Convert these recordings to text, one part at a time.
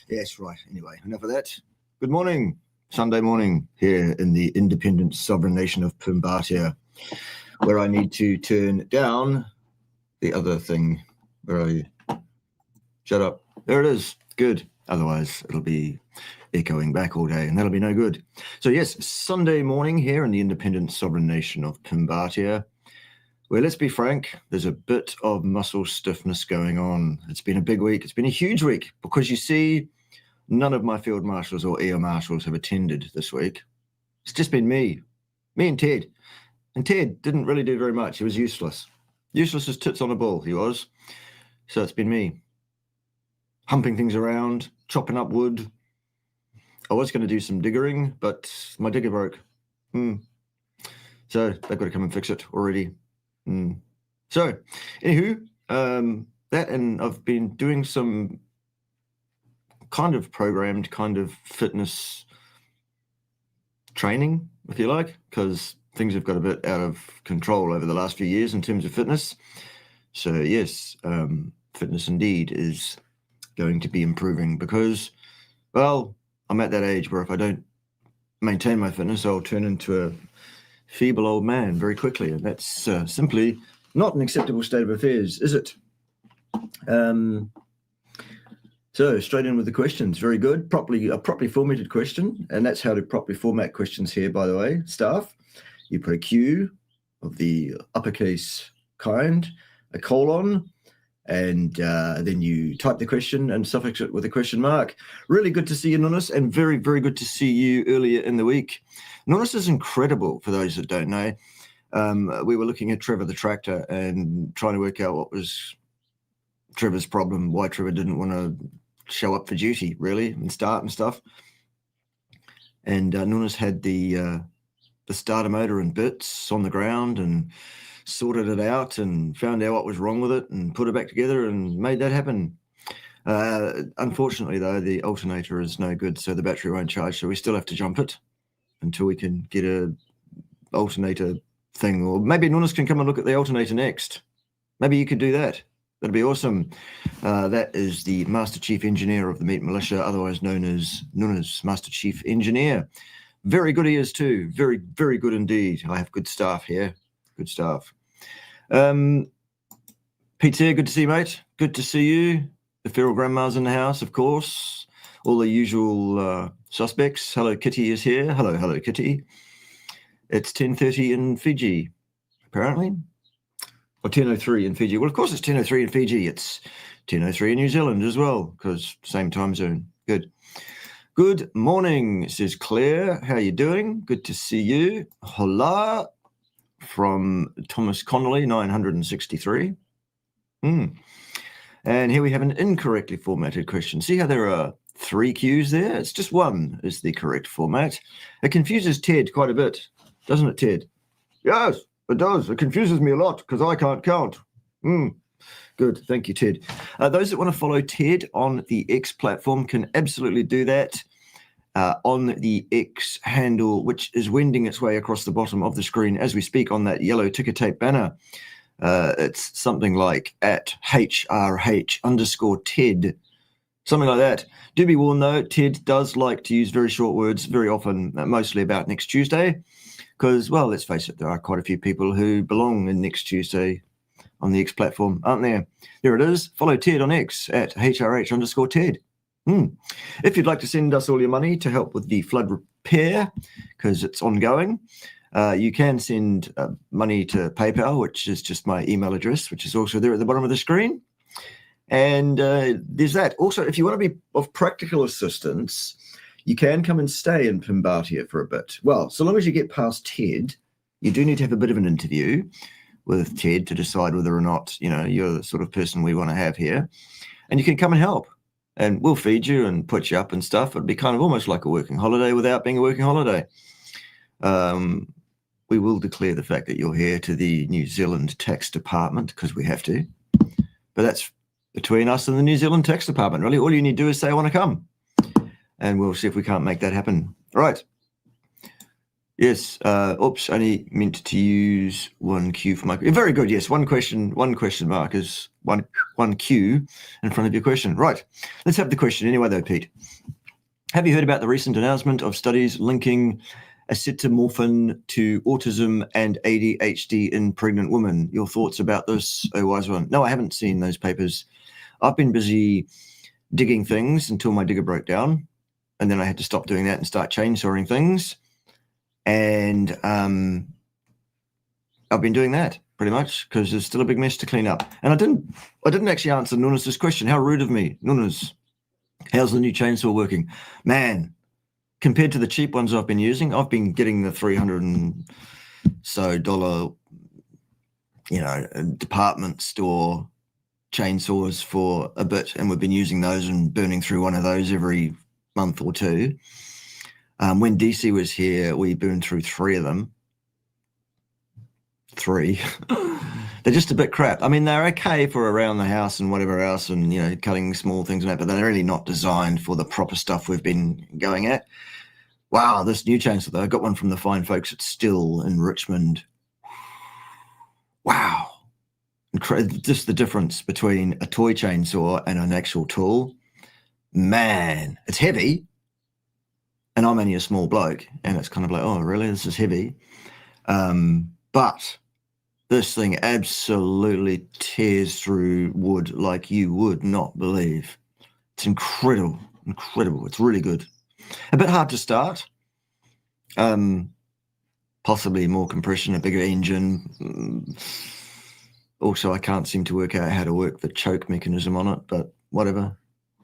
Yes, right. Anyway, enough of that. Good morning. Sunday morning here in the independent sovereign nation of Pumbaatia, where I need to turn down the other thing. Where are you? Shut up. There it is. Good. Otherwise, it'll be echoing back all day, and that'll be no good. So yes, Sunday morning here in the independent sovereign nation of Pumbaatia, where, let's be frank, there's a bit of muscle stiffness going on. It's been a big week. It's been a huge week because, you see, none of my field marshals or air marshals have attended this week. It's just been me and Ted. And Ted didn't really do very much. He was useless. Useless as tits on a bull, he was. So it's been me. Humping things around, chopping up wood. I was going to do some diggering, but my digger broke. So they've got to come and fix it already. So, anywho, that, and I've been doing some kind of programmed kind of fitness training, if you like, because things have got a bit out of control over the last few years in terms of fitness. So yes, fitness indeed is going to be improving because, well, I'm at that age where if I don't maintain my fitness, I'll turn into a feeble old man very quickly, and that's simply not an acceptable state of affairs, is it? So straight in with the questions. Very good. A properly formatted question, and that's how to properly format questions here, by the way, staff. You put a Q of the uppercase kind, a colon, and then you type the question and suffix it with a question mark. Really good to see you, Nunes, and very, very good to see you earlier in the week. Nunes is incredible, for those that don't know. We were looking at Trevor the tractor and trying to work out what was Trevor's problem, why Trevor didn't want to show up for duty, really, and start and stuff. And Nunes had the starter motor and bits on the ground and sorted it out and found out what was wrong with it and put it back together and made that happen. Unfortunately, though, the alternator is no good, so the battery won't charge, so we still have to jump it until we can get a alternator thing. Or maybe Nunes can come and look at the alternator next. Maybe you could do that. That'd be awesome. That is the Master Chief Engineer of the Meat Militia, otherwise known as Nunes, Master Chief Engineer. Very good he is too. Very, very good indeed. I have good staff here. Good staff. Peter, good to see you, mate. Good to see you. The feral grandma's in the house, of course. All the usual suspects. Hello Kitty is here. Hello Kitty. It's 10:30 in Fiji, apparently. Or 10:03 in Fiji. Well, of course it's 10:03 in Fiji. It's 10:03 in New Zealand as well, because same time zone. Good. Good morning, says Claire. How are you doing? Good to see you. Hola from Thomas Connolly, 963. And here we have an incorrectly formatted question. See how there are 3 Qs there? It's just one is the correct format. It confuses Ted quite a bit, doesn't it, Ted? Yes, it does. It confuses me a lot because I can't count. Good. Thank you, Ted. Those that want to follow Ted on the X platform can absolutely do that on the X handle, which is wending its way across the bottom of the screen as we speak on that yellow ticker tape banner. It's something like @HRH_Ted, something like that. Do be warned, though, Ted does like to use very short words very often, mostly about next Tuesday, because, well, let's face it, there are quite a few people who belong in next Tuesday on the X platform, aren't there? There it is. Follow Ted on X @HRH_Ted. If you'd like to send us all your money to help with the flood repair, because it's ongoing, you can send money to PayPal, which is just my email address, which is also there at the bottom of the screen. And there's that. Also, if you want to be of practical assistance, you can come and stay in Pumbaatia for a bit. Well, so long as you get past Ted, you do need to have a bit of an interview with Ted to decide whether or not, you're the sort of person we want to have here. And you can come and help. And we'll feed you and put you up and stuff. It'd be kind of almost like a working holiday without being a working holiday. We will declare the fact that you're here to the New Zealand Tax Department because we have to. But that's between us and the New Zealand Tax Department, really. All you need to do is say, I want to come. And we'll see if we can't make that happen. All right. Yes. Oops. Only meant to use one Q for my. Very good. Yes. One question mark is one Q in front of your question. Right. Let's have the question anyway, though, Pete. Have you heard about the recent announcement of studies linking acetaminophen to autism and ADHD in pregnant women? Your thoughts about this, oh wise one? No, I haven't seen those papers. I've been busy digging things until my digger broke down, and then I had to stop doing that and start chainsawing things. And I've been doing that pretty much because there's still a big mess to clean up. And I didn't actually answer Nuna's question. How rude of me, Nuna's. How's the new chainsaw working? Man, compared to the cheap ones I've been using, I've been getting the $300 and so, department store chainsaws for a bit, and we've been using those and burning through one of those every month or two. When DC was here, we burned through 3 of them. 3. They're just a bit crap. I mean, they're okay for around the house and whatever else, and cutting small things and that, but they're really not designed for the proper stuff we've been going at. Wow, this new chainsaw though, I got one from the fine folks at Still in Richmond. Wow. Just the difference between a toy chainsaw and an actual tool. Man, it's heavy. And I'm only a small bloke, and it's kind of like, oh, really? This is heavy. But this thing absolutely tears through wood like you would not believe. It's incredible. It's really good. A bit hard to start. Possibly more compression, a bigger engine. Also, I can't seem to work out how to work the choke mechanism on it, but whatever.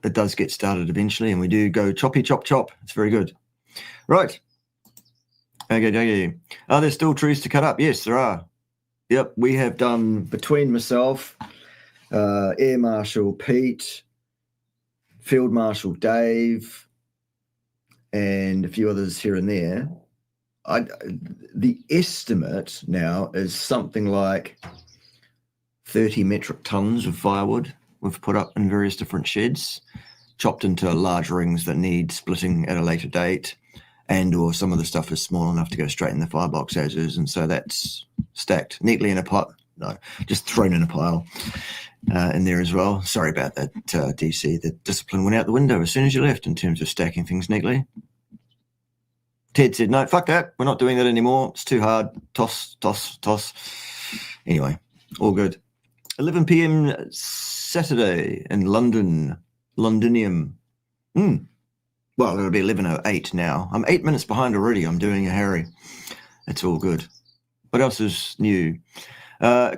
It does get started eventually, and we do go choppy, chop, chop. It's very good. Right. Okay. Are there still trees to cut up? Yes, there are. Yep, we have done, between myself, Air Marshal Pete, Field Marshal Dave, and a few others here and there. The estimate now is something like 30 metric tons of firewood we've put up in various different sheds, chopped into large rings that need splitting at a later date, and or some of the stuff is small enough to go straight in the firebox as is, and so that's stacked neatly in a pile. No, just thrown in a pile in there as well. Sorry about that, DC. The discipline went out the window as soon as you left in terms of stacking things neatly. Ted said, no, fuck that. We're not doing that anymore. It's too hard. Toss. Anyway, all good. 11 p.m. Saturday in London, Londinium. Well, it'll be 11:08 now. I'm 8 minutes behind already. I'm doing a Harry. It's all good. What else is new?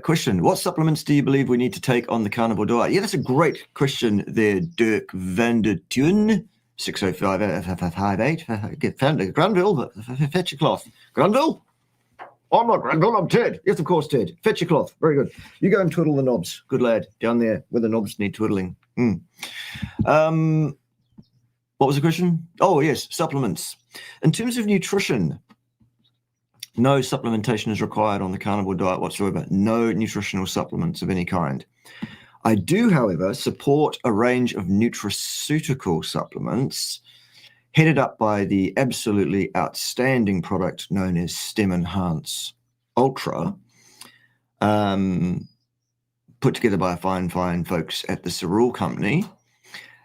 Question, what supplements do you believe we need to take on the carnivore diet? Yeah, that's a great question there, Dirk van der Thun. 605-58. Get found Granville, fetch your cloth. Granville? I'm not Granville, I'm Ted. Yes, of course, Ted. Fetch your cloth. Very good. You go and twiddle the knobs. Good lad. Down there where the knobs need twiddling. What was the question? Oh, yes, supplements. In terms of nutrition, no supplementation is required on the carnivore diet whatsoever. No nutritional supplements of any kind. I do, however, support a range of nutraceutical supplements headed up by the absolutely outstanding product known as Stem Enhance Ultra, put together by fine folks at the Cerule Company.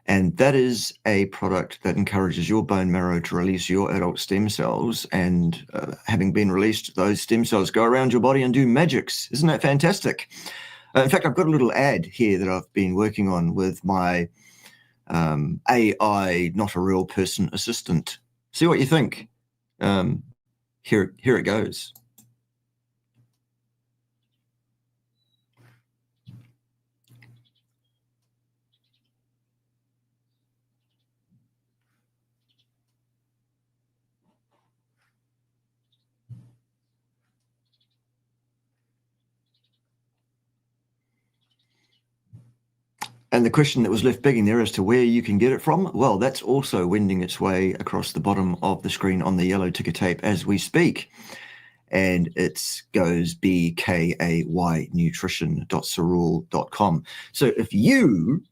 And that is a product that encourages your bone marrow to release your adult stem cells. And having been released, those stem cells go around your body and do magics. Isn't that fantastic? In fact, I've got a little ad here that I've been working on with my AI, not a real person assistant. See what you think. Here it goes. And the question that was left begging there as to where you can get it from, well, that's also wending its way across the bottom of the screen on the yellow ticker tape as we speak. And it goes bkaynutrition.cerule.com. So if you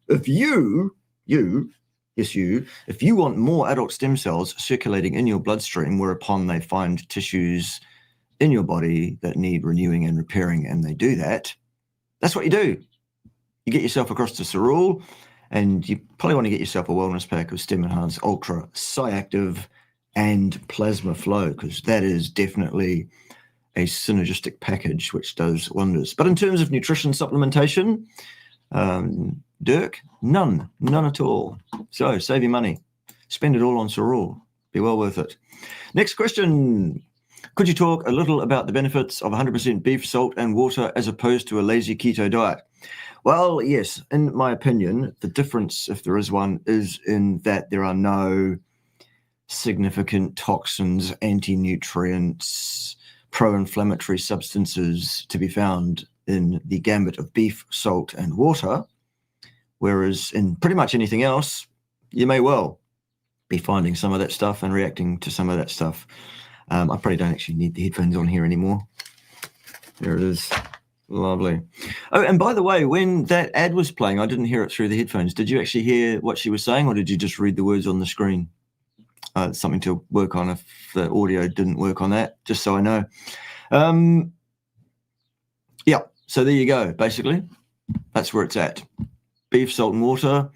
yes, you, if you want more adult stem cells circulating in your bloodstream, whereupon they find tissues in your body that need renewing and repairing, and they do that, that's what you do. You get yourself across to Cerule, and you probably want to get yourself a wellness pack of Stem Enhance Ultra, Sciactive, and Plasma Flow, because that is definitely a synergistic package which does wonders. But in terms of nutrition supplementation, Dirk, none at all. So save your money. Spend it all on Cerule. Be well worth it. Next question. Could you talk a little about the benefits of 100% beef, salt, and water as opposed to a lazy keto diet? Well, yes, in my opinion, the difference, if there is one, is in that there are no significant toxins, anti-nutrients, pro-inflammatory substances to be found in the gambit of beef, salt, and water, whereas in pretty much anything else, you may well be finding some of that stuff and reacting to some of that stuff. I probably don't actually need the headphones on here anymore. There it is. Lovely. Oh, and by the way, when that ad was playing, I didn't hear it through the headphones. Did you actually hear what she was saying, or did you just read the words on the screen? Something to work on if the audio didn't work on that, just so I know. Yeah, so there you go. Basically, that's where it's at. Beef, salt, and water,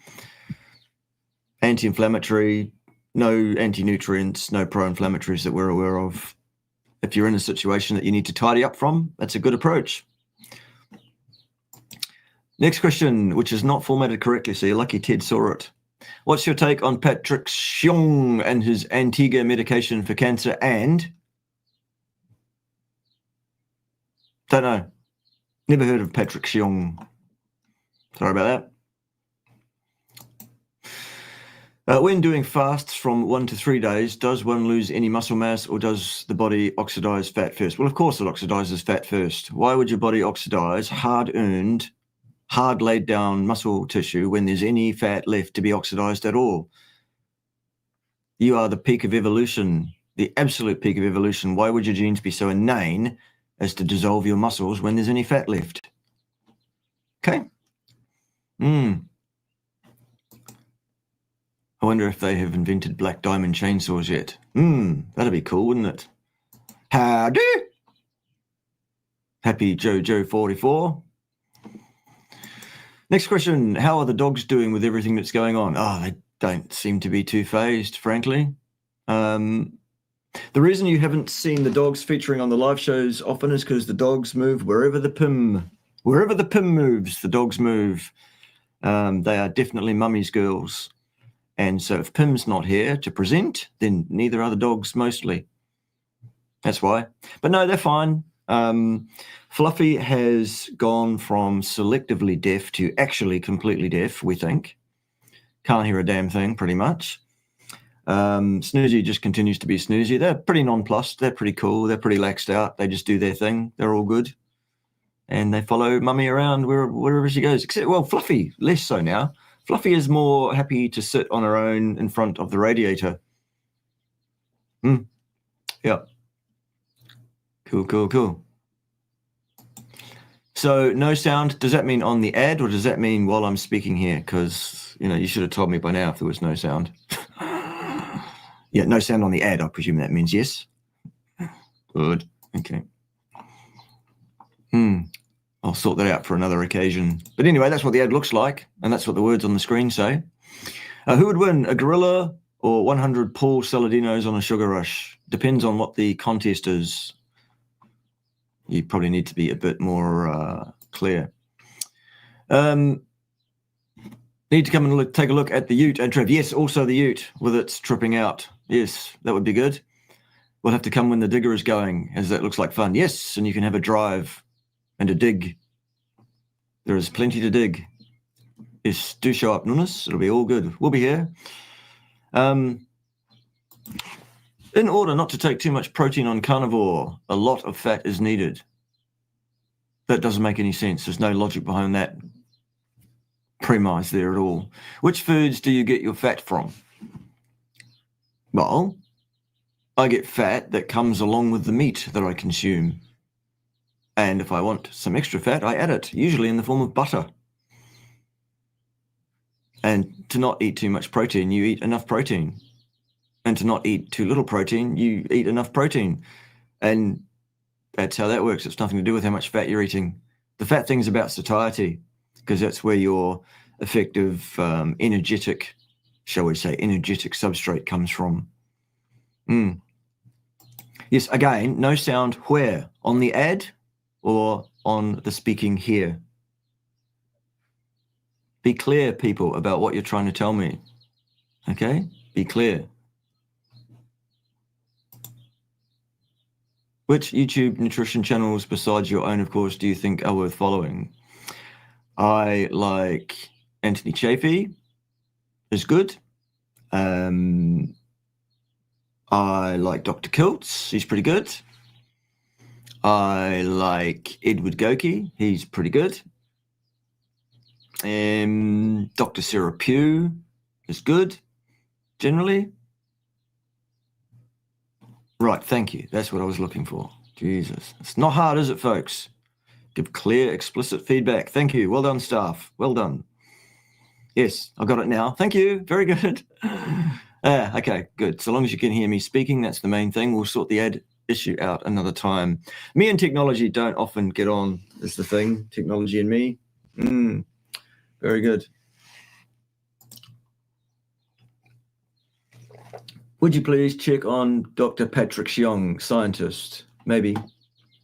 anti-inflammatory, no anti-nutrients, no pro-inflammatories that we're aware of. If you're in a situation that you need to tidy up from, that's a good approach. Next question, which is not formatted correctly, so you're lucky Ted saw it. What's your take on Patrick Xiong and his Antigua medication for cancer? And don't know. Never heard of Patrick Xiong. Sorry about that. When doing fasts from 1 to 3 days, does one lose any muscle mass, or does the body oxidize fat first? Well, of course it oxidizes fat first. Why would your body oxidize hard-earned, hard laid down muscle tissue when there's any fat left to be oxidized at all? You are the peak of evolution, the absolute peak of evolution. Why would your genes be so inane as to dissolve your muscles when there's any fat left? Okay. I wonder if they have invented black diamond chainsaws yet. That'd be cool, wouldn't it? Howdy. Happy Jojo 44. Next question. How are the dogs doing with everything that's going on? They don't seem to be too phased, frankly. The reason you haven't seen the dogs featuring on the live shows often is because the dogs move wherever the pim moves, the dogs move. They are definitely mummy's girls. And so if Pim's not here to present, then neither are the dogs mostly. That's why. But no, they're fine. Fluffy has gone from selectively deaf to actually completely deaf, we think. Can't hear a damn thing, pretty much. Snoozy just continues to be Snoozy. They're pretty nonplussed. They're pretty cool. They're pretty laxed out. They just do their thing. They're all good. And they follow Mummy around wherever she goes. Except, well, Fluffy, less so now. Fluffy is more happy to sit on her own in front of the radiator. Yeah. Cool. So no sound, does that mean on the ad, or does that mean while I'm speaking here? Because, you should have told me by now if there was no sound. Yeah, no sound on the ad, I presume that means yes. Good, okay. I'll sort that out for another occasion. But anyway, that's what the ad looks like, and that's what the words on the screen say. Who would win, a gorilla or 100 Paul Saladinos on a sugar rush? Depends on what the contest is. You probably need to be a bit more clear. Need to come and take a look at the ute and Trev. Yes, also the ute with its tripping out. Yes, that would be good. We'll have to come when the digger is going, as that looks like fun. Yes, and you can have a drive and a dig. There is plenty to dig. Yes, do show up, Nunes. It'll be all good. We'll be here. In order not to take too much protein on carnivore, a lot of fat is needed. That doesn't make any sense. There's no logic behind that premise there at all. Which foods do you get your fat from? Well, I get fat that comes along with the meat that I consume. And if I want some extra fat, I add it, usually in the form of butter. And to not eat too much protein, you eat enough protein. And to not eat too little protein, you eat enough protein. And that's how that works. It's nothing to do with how much fat you're eating. The fat thing is about satiety, because that's where your effective energetic, shall we say, energetic substrate comes from. Yes, again, no sound where? On the ad or on the speaking here? Be clear, people, about what you're trying to tell me. Okay? Be clear. Which YouTube nutrition channels, besides your own, of course, do you think are worth following? I like Anthony Chafee, is good. I like Dr. Kiltz, he's pretty good. I like Edward Goki, he's pretty good. Dr. Sarah Pugh is good, generally. Right, thank you. That's what I was looking for. Jesus. It's not hard, is it, folks? Give clear, explicit feedback. Thank you. Well done, staff. Well done. Yes, I've got it now. Thank you. Very good. Okay, good. So long as you can hear me speaking, that's the main thing. We'll sort the ad issue out another time. Me and technology don't often get on, is the thing. Technology and me. Very good. Would you please check on Dr. Patrick Xiong, scientist, maybe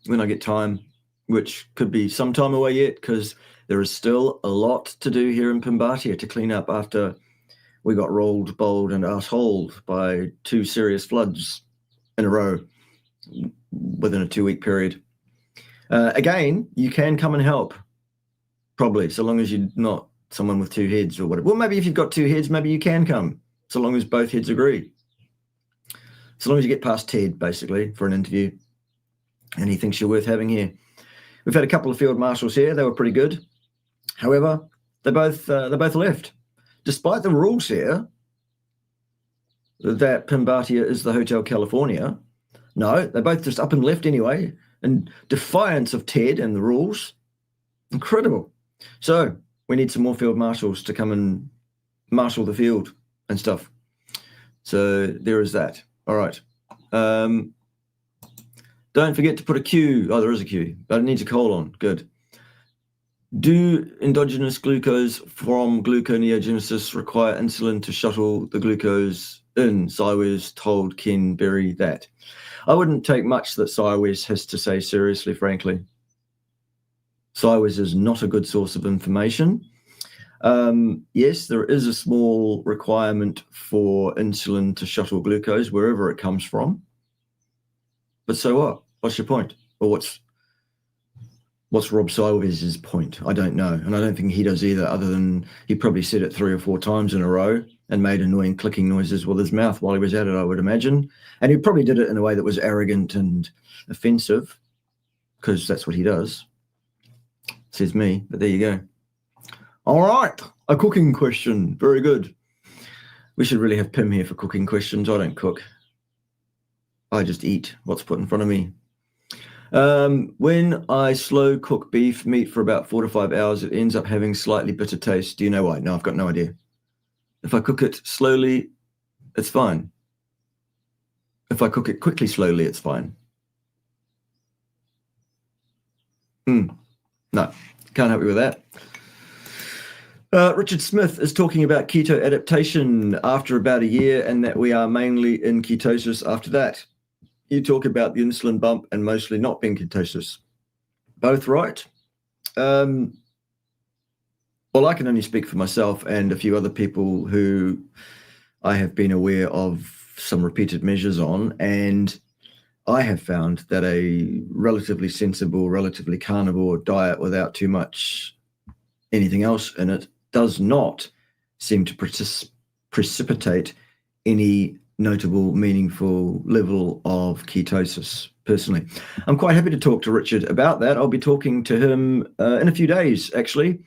when I get time, which could be some time away yet, because there is still a lot to do here in Pimbatia to clean up after we got rolled, bowled, and assholed by 2 serious floods in a row within a 2-week period. Again, you can come and help, probably, so long as you're not someone with 2 heads or whatever. Well, maybe if you've got 2 heads, maybe you can come, so long as both heads agree. So long as you get past Ted, basically, for an interview, and he thinks you're worth having here. We've had a couple of field marshals here. They were pretty good. However, they both left. Despite the rules here that Pimbatia is the Hotel California, no, they both just up and left anyway, in defiance of Ted and the rules. Incredible. So we need some more field marshals to come and marshal the field and stuff. So there is that. All right. Don't forget to put a Q. Oh, there is a Q, but it needs a colon. Good. Do endogenous glucose from gluconeogenesis require insulin to shuttle the glucose in? Cywes told Ken Berry that. I wouldn't take much that Cywes has to say seriously, frankly. Cywes is not a good source of information. Yes, there is a small requirement for insulin to shuttle glucose wherever it comes from. But so what? What's your point? Or what's Rob Cywes' point? I don't know. And I don't think he does either, other than he probably said it 3 or 4 times in a row and made annoying clicking noises with his mouth while he was at it, I would imagine. And he probably did it in a way that was arrogant and offensive, because that's what he does. Says me, but there you go. All right, a cooking question. Very good. We should really have Pim here for cooking questions. I don't cook. I just eat what's put in front of me. When I slow cook beef meat for about 4 to 5 hours, it ends up having slightly bitter taste. Do you know why? No, I've got no idea. If I cook it slowly, it's fine. If I cook it quickly, slowly, it's fine. No, can't help you with that. Richard Smith is talking about keto adaptation after about a year, and that we are mainly in ketosis after that. You talk about the insulin bump and mostly not being ketosis. Both right. Well, I can only speak for myself and a few other people who I have been aware of some repeated measures on, and I have found that a relatively sensible, relatively carnivore diet without too much anything else in it does not seem to precipitate any notable, meaningful level of ketosis, personally. I'm quite happy to talk to Richard about that. I'll be talking to him in a few days, actually.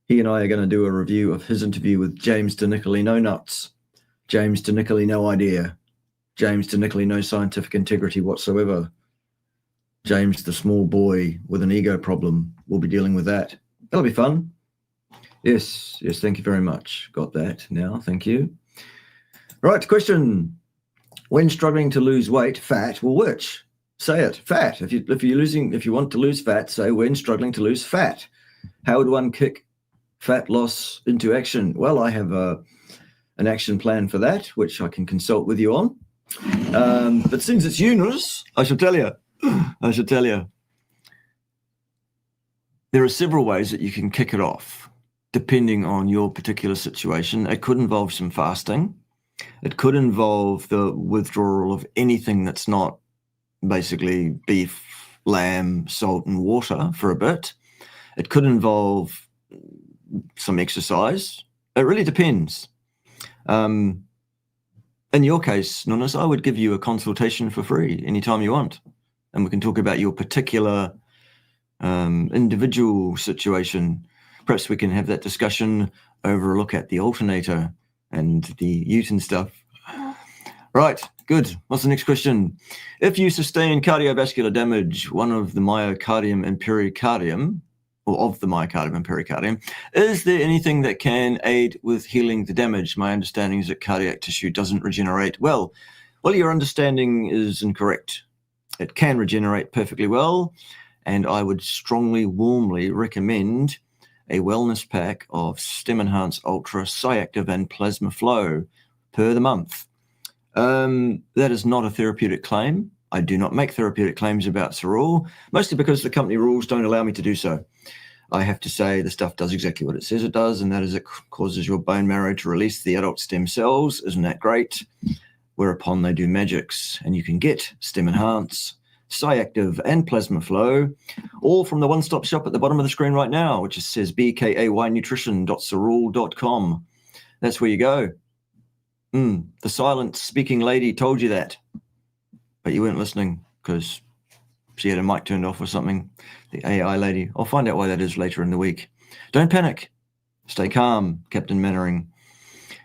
He and I are going to do a review of his interview with James DeNicoli, no nuts. James DeNicoli, no idea. James DeNicoli, no scientific integrity whatsoever. James, the small boy with an ego problem, will be dealing with that. That'll be fun. Yes, thank you very much. Got that now, thank you. Right, question. When struggling to lose weight, fat, well, which? Say it, fat. If you want to lose fat, say when struggling to lose fat. How would one kick fat loss into action? Well, I have an action plan for that, which I can consult with you on. But since it's Eunice, I shall tell you. There are several ways that you can kick it off, depending on your particular situation. It could involve some fasting. It could involve the withdrawal of anything that's not basically beef, lamb, salt, and water for a bit. It could involve some exercise. It really depends. In your case, Nunes, I would give you a consultation for free anytime you want, and we can talk about your particular individual situation. Perhaps we can have that discussion over a look at the alternator and the Newton stuff. Right, good. What's the next question? If you sustain cardiovascular damage, one of the myocardium and pericardium, or of the myocardium and pericardium, is there anything that can aid with healing the damage? My understanding is that cardiac tissue doesn't regenerate well. Well, your understanding is incorrect. It can regenerate perfectly well, and I would strongly, warmly recommend a wellness pack of Stem Enhance Ultra, Cyactive, and Plasma Flow per the month. That is not a therapeutic claim. I do not make therapeutic claims about Cerule, mostly because the company rules don't allow me to do so. I have to say the stuff does exactly what it says it does, and that is it causes your bone marrow to release the adult stem cells. Isn't that great? Whereupon they do magics, and you can get Stem Enhance, Cyactive, and Plasma Flow, all from the one-stop shop at the bottom of the screen right now, which says bkaynutrition.cerule.com. That's where you go. The silent speaking lady told you that, but you weren't listening because she had a mic turned off or something. The AI lady. I'll find out why that is later in the week. Don't panic. Stay calm, Captain Mannering.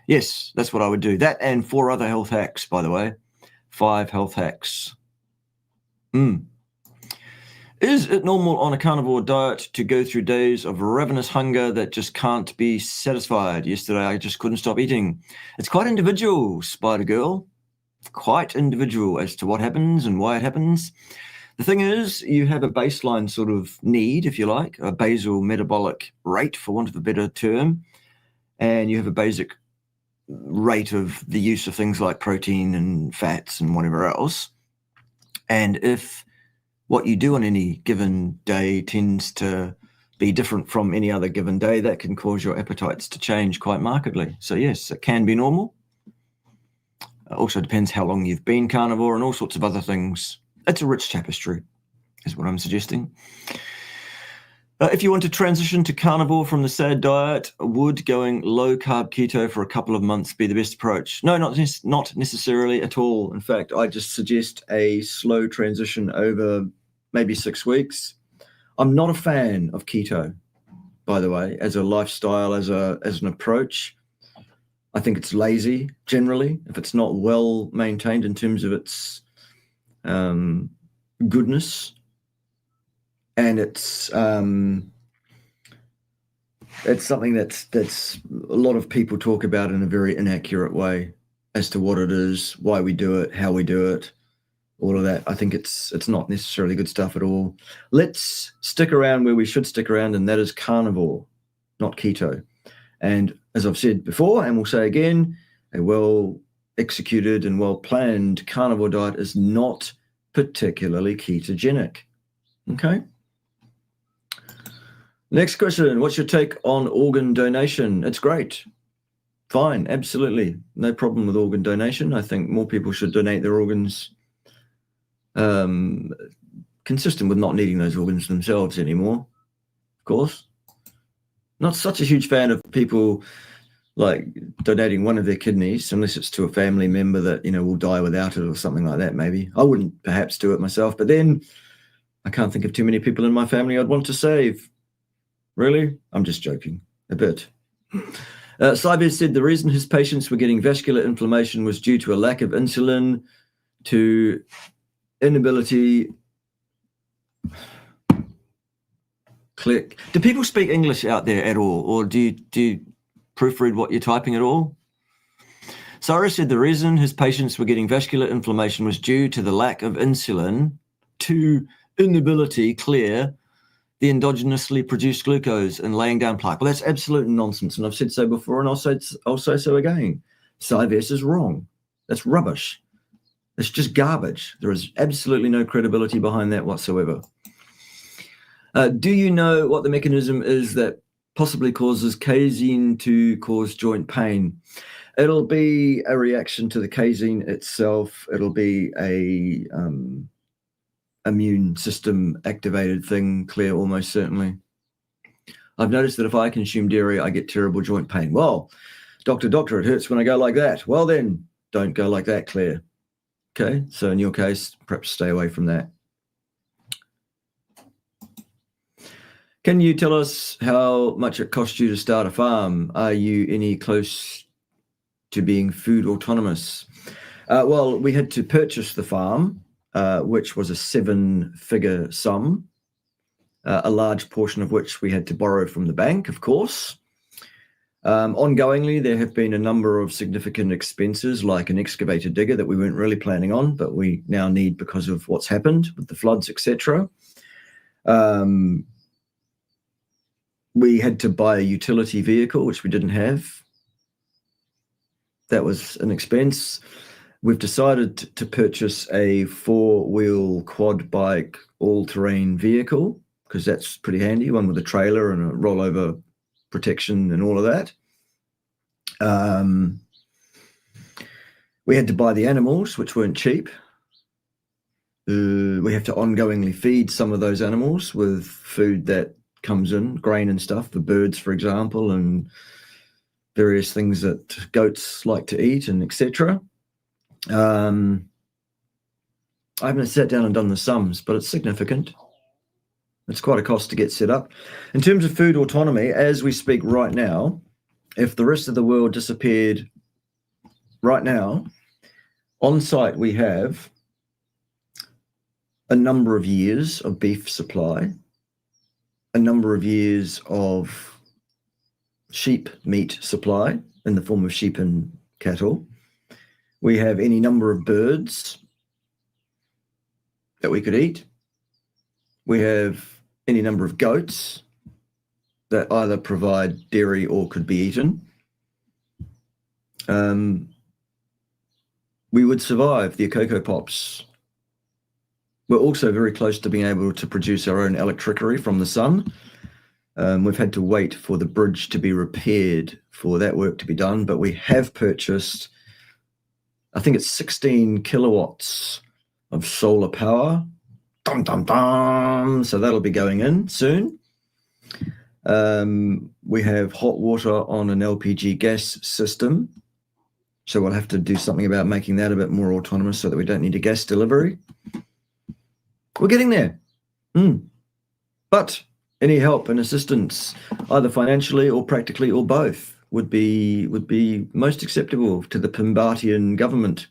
Yes, that's what I would do. That and 4 other health hacks, by the way. 5 health hacks. Is it normal on a carnivore diet to go through days of ravenous hunger that just can't be satisfied? Yesterday, I just couldn't stop eating. It's quite individual, Spider Girl. Quite individual as to what happens and why it happens. The thing is, you have a baseline sort of need, if you like, a basal metabolic rate, for want of a better term, and you have a basic rate of the use of things like protein and fats and whatever else. And if what you do on any given day tends to be different from any other given day, that can cause your appetites to change quite markedly. So yes, it can be normal. It also depends how long you've been carnivore and all sorts of other things. It's a rich tapestry, is what I'm suggesting. If you want to transition to carnivore from the SAD diet, would going low-carb keto for a couple of months be the best approach? No, not necessarily at all. In fact, I just suggest a slow transition over maybe 6 weeks. I'm not a fan of keto, by the way, as a lifestyle, as an approach. I think it's lazy, generally, if it's not well maintained in terms of its goodness. And it's something that's a lot of people talk about in a very inaccurate way as to what it is, why we do it, how we do it, all of that. I think it's not necessarily good stuff at all. Let's stick around where we should stick around, and that is carnivore, not keto. And as I've said before, and we'll say again, a well-executed and well-planned carnivore diet is not particularly ketogenic. Okay? Next question. What's your take on organ donation? It's great. Fine, absolutely. No problem with organ donation. I think more people should donate their organs consistent with not needing those organs themselves anymore, of course. Not such a huge fan of people like donating one of their kidneys, unless it's to a family member that, will die without it or something like that, maybe. I wouldn't perhaps do it myself, but then I can't think of too many people in my family I'd want to save. Really? I'm just joking a bit. Sybes said the reason his patients were getting vascular inflammation was due to a lack of insulin, to inability. Click. Do people speak English out there at all, or do you proofread what you're typing at all? Cyrus said the reason his patients were getting vascular inflammation was due to the lack of insulin to inability clear the endogenously produced glucose and laying down plaque. Well, that's absolute nonsense, and I've said so before, and I'll say so again. Cyrus is wrong. That's rubbish. It's just garbage. There is absolutely no credibility behind that whatsoever. Do you know what the mechanism is that possibly causes casein to cause joint pain? It'll be a reaction to the casein itself. It'll be a immune system activated thing, Claire, almost certainly. I've noticed that if I consume dairy, I get terrible joint pain. Well, doctor, it hurts when I go like that. Well, then don't go like that, Claire. Okay, so in your case, perhaps stay away from that. Can you tell us how much it cost you to start a farm? Are you any close to being food autonomous? Well, we had to purchase the farm, which was a 7-figure sum, a large portion of which we had to borrow from the bank, of course. Ongoingly, there have been a number of significant expenses, like an excavator digger that we weren't really planning on, but we now need because of what's happened with the floods, etc. We had to buy a utility vehicle, which we didn't have. That was an expense. We've decided to purchase a 4-wheel quad bike all-terrain vehicle, because that's pretty handy, one with a trailer and a rollover protection and all of that. We had to buy the animals, which weren't cheap. We have to ongoingly feed some of those animals with food that comes in, grain and stuff, for birds, for example, and various things that goats like to eat, and etc. I haven't sat down and done the sums, but it's significant. It's quite a cost to get set up. In terms of food autonomy, as we speak right now, if the rest of the world disappeared right now, on site we have a number of years of beef supply, a number of years of sheep meat supply in the form of sheep and cattle. We have any number of birds that we could eat. We have any number of goats that either provide dairy or could be eaten. We would survive the Cocoa Pops. We're also very close to being able to produce our own electricity from the sun. We've had to wait for the bridge to be repaired for that work to be done, but we have purchased, I think it's 16 kilowatts of solar power. Dum, dum, dum. So that'll be going in soon. We have hot water on an LPG gas system. So we'll have to do something about making that a bit more autonomous so that we don't need a gas delivery. We're getting there. But any help and assistance, either financially or practically or both, would be most acceptable to the Pimbatian government.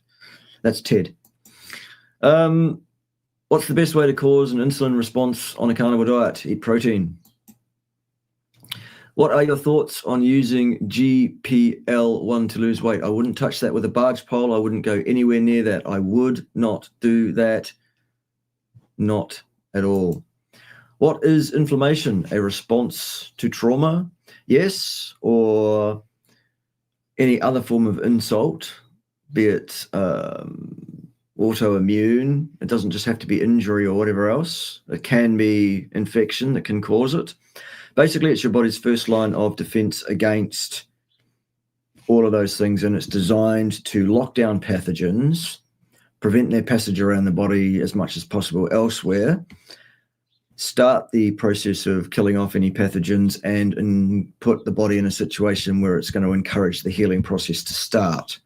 That's Ted. What's the best way to cause an insulin response on a carnivore diet? Eat protein. What are your thoughts on using GPL1 to lose weight? I wouldn't touch that with a barge pole. I wouldn't go anywhere near that. I would not do that. Not at all. What is inflammation? A response to trauma? Yes, or any other form of insult, be it autoimmune. It doesn't just have to be injury or whatever else. It can be infection that can cause it. Basically, it's your body's first line of defense against all of those things, and it's designed to lock down pathogens, prevent their passage around the body as much as possible elsewhere, start the process of killing off any pathogens, and put the body in a situation where it's going to encourage the healing process to start.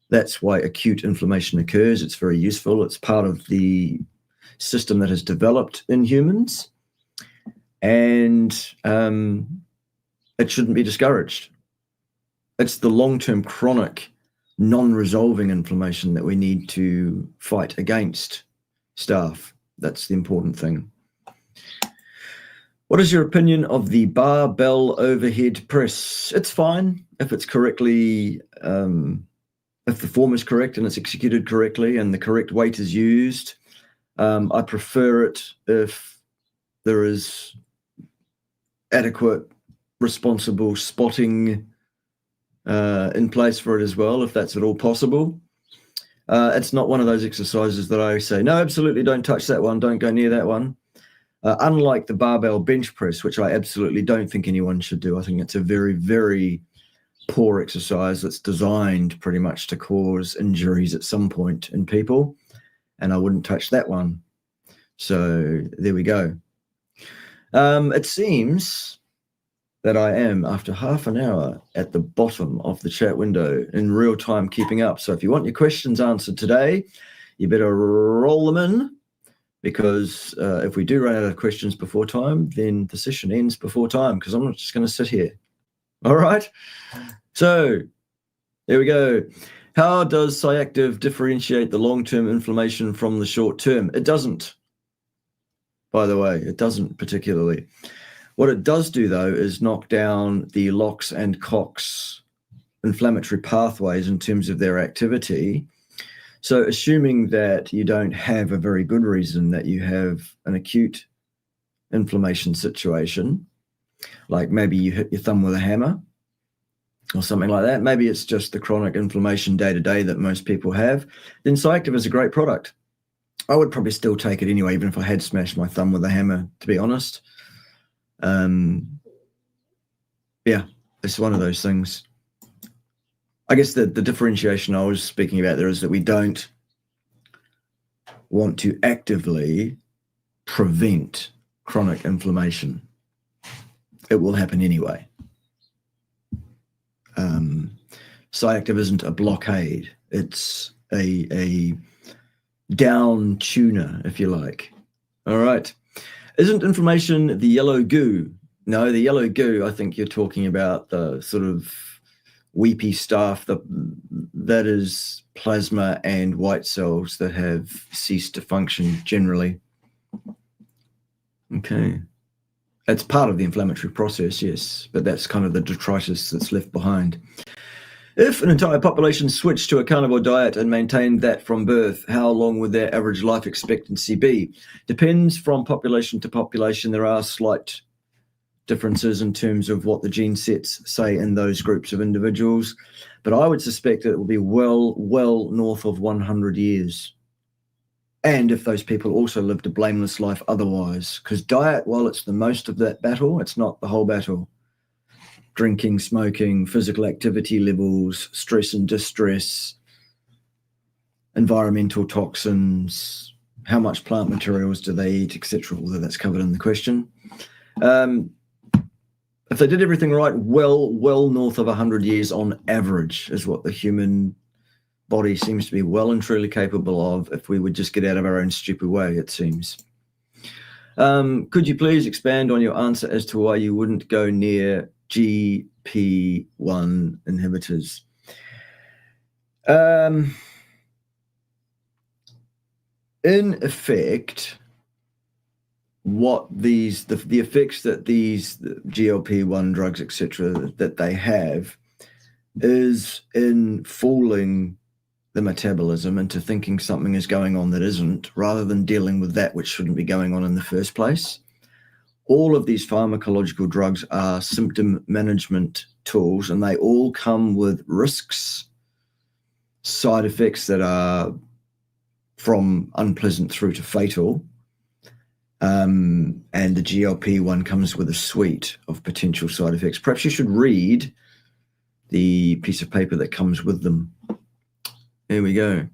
That's why acute inflammation occurs. It's very useful. It's part of the system that has developed in humans, and it shouldn't be discouraged. It's the long-term chronic non-resolving inflammation that we need to fight against, staff. That's the important thing. What is your opinion of the barbell overhead press? It's fine if it's correctly, if the form is correct and it's executed correctly and the correct weight is used. I prefer it if there is adequate, responsible spotting in place for it as well, if that's at all possible. It's not one of those exercises that I say, no, absolutely don't touch that one, don't go near that one. Unlike the barbell bench press, which I absolutely don't think anyone should do. I think it's a very, very poor exercise that's designed pretty much to cause injuries at some point in people, and I wouldn't touch that one. So there we go. It seems that I am, after half an hour, at the bottom of the chat window in real time, keeping up. So if you want your questions answered today, you better roll them in, because if we do run out of questions before time, then the session ends before time, because I'm not just going to sit here. All right. So there we go. How does Tiactive differentiate the long-term inflammation from the short-term? It doesn't, by the way. It doesn't particularly. What it does do, though, is knock down the LOX and COX inflammatory pathways in terms of their activity. So assuming that you don't have a very good reason, that you have an acute inflammation situation, like maybe you hit your thumb with a hammer or something like that, maybe it's just the chronic inflammation day-to-day that most people have, then Tiactive is a great product. I would probably still take it anyway, even if I had smashed my thumb with a hammer, to be honest. Yeah, it's one of those things. I guess the differentiation I was speaking about there is that we don't want to actively prevent chronic inflammation. It will happen anyway. Tiactive isn't a blockade. It's a down tuner, if you like. All right. Isn't inflammation the yellow goo? No, the yellow goo, I think you're talking about the sort of weepy stuff that is plasma and white cells that have ceased to function generally. Okay. It's part of the inflammatory process, yes, but that's kind of the detritus that's left behind. If an entire population switched to a carnivore diet and maintained that from birth, how long would their average life expectancy be? Depends from population to population. There are slight differences in terms of what the gene sets say in those groups of individuals, but I would suspect that it will be well north of 100 years. And if those people also lived a blameless life otherwise, because diet, while it's the most of that battle, it's not the whole battle. Drinking, smoking, physical activity levels, stress and distress, environmental toxins, how much plant materials do they eat, etc. Although that's covered in the question. If they did everything right, well north of 100 years on average is what the human body seems to be well and truly capable of, if we would just get out of our own stupid way, it seems. Could you please expand on your answer as to why you wouldn't go near GP1 inhibitors? In effect, what the effects that these GLP-1 drugs, etc., that they have is in fooling the metabolism into thinking something is going on that isn't, rather than dealing with that which shouldn't be going on in the first place. All of these pharmacological drugs are symptom management tools, and they all come with risks, side effects that are from unpleasant through to fatal. And the GLP-1 comes with a suite of potential side effects. Perhaps you should read the piece of paper that comes with them. There we go.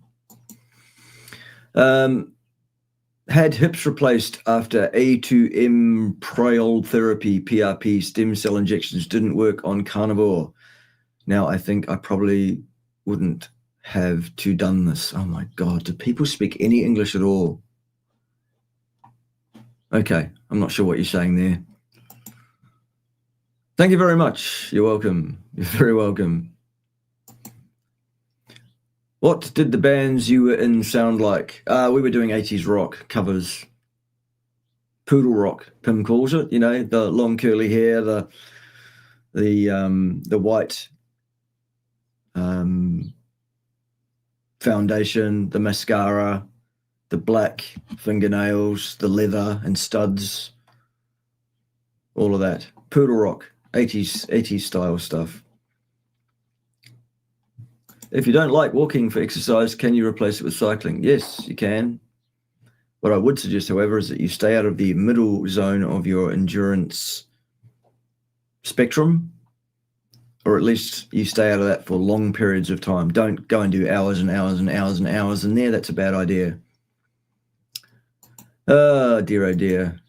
Had hips replaced after A2M priol therapy, PRP, stem cell injections didn't work on Carnivore. Now, I think I probably wouldn't have to done this. Oh my God, do people speak any English at all? Okay, I'm not sure what you're saying there. Thank you very much. You're welcome. You're very welcome. What did the bands you were in sound like? We were doing 80s rock covers Poodle rock, Pim calls it. You know, the long curly hair, the white foundation, the mascara, the black fingernails, the leather and studs, all of that. Poodle rock, 80s style stuff. If you don't like walking for exercise, can you replace it with cycling? Yes, you can. What I would suggest, however, is that you stay out of the middle zone of your endurance spectrum, or at least you stay out of that for long periods of time. Don't go and do hours and hours and hours and hours in there. That's a bad idea. Oh dear.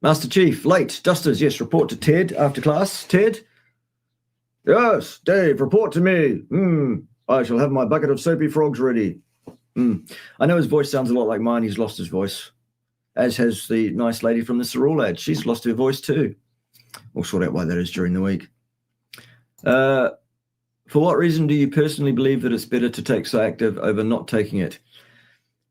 Master Chief, late. Dusters, yes, report to Ted after class. Ted? Yes, Dave, report to me. I shall have my bucket of soapy frogs ready. I know his voice sounds a lot like mine. He's lost his voice, as has the nice lady from the Sorul ad. She's lost her voice too. We'll sort out why that is during the week. For what reason do you personally believe that it's better to take Cyactive over not taking it?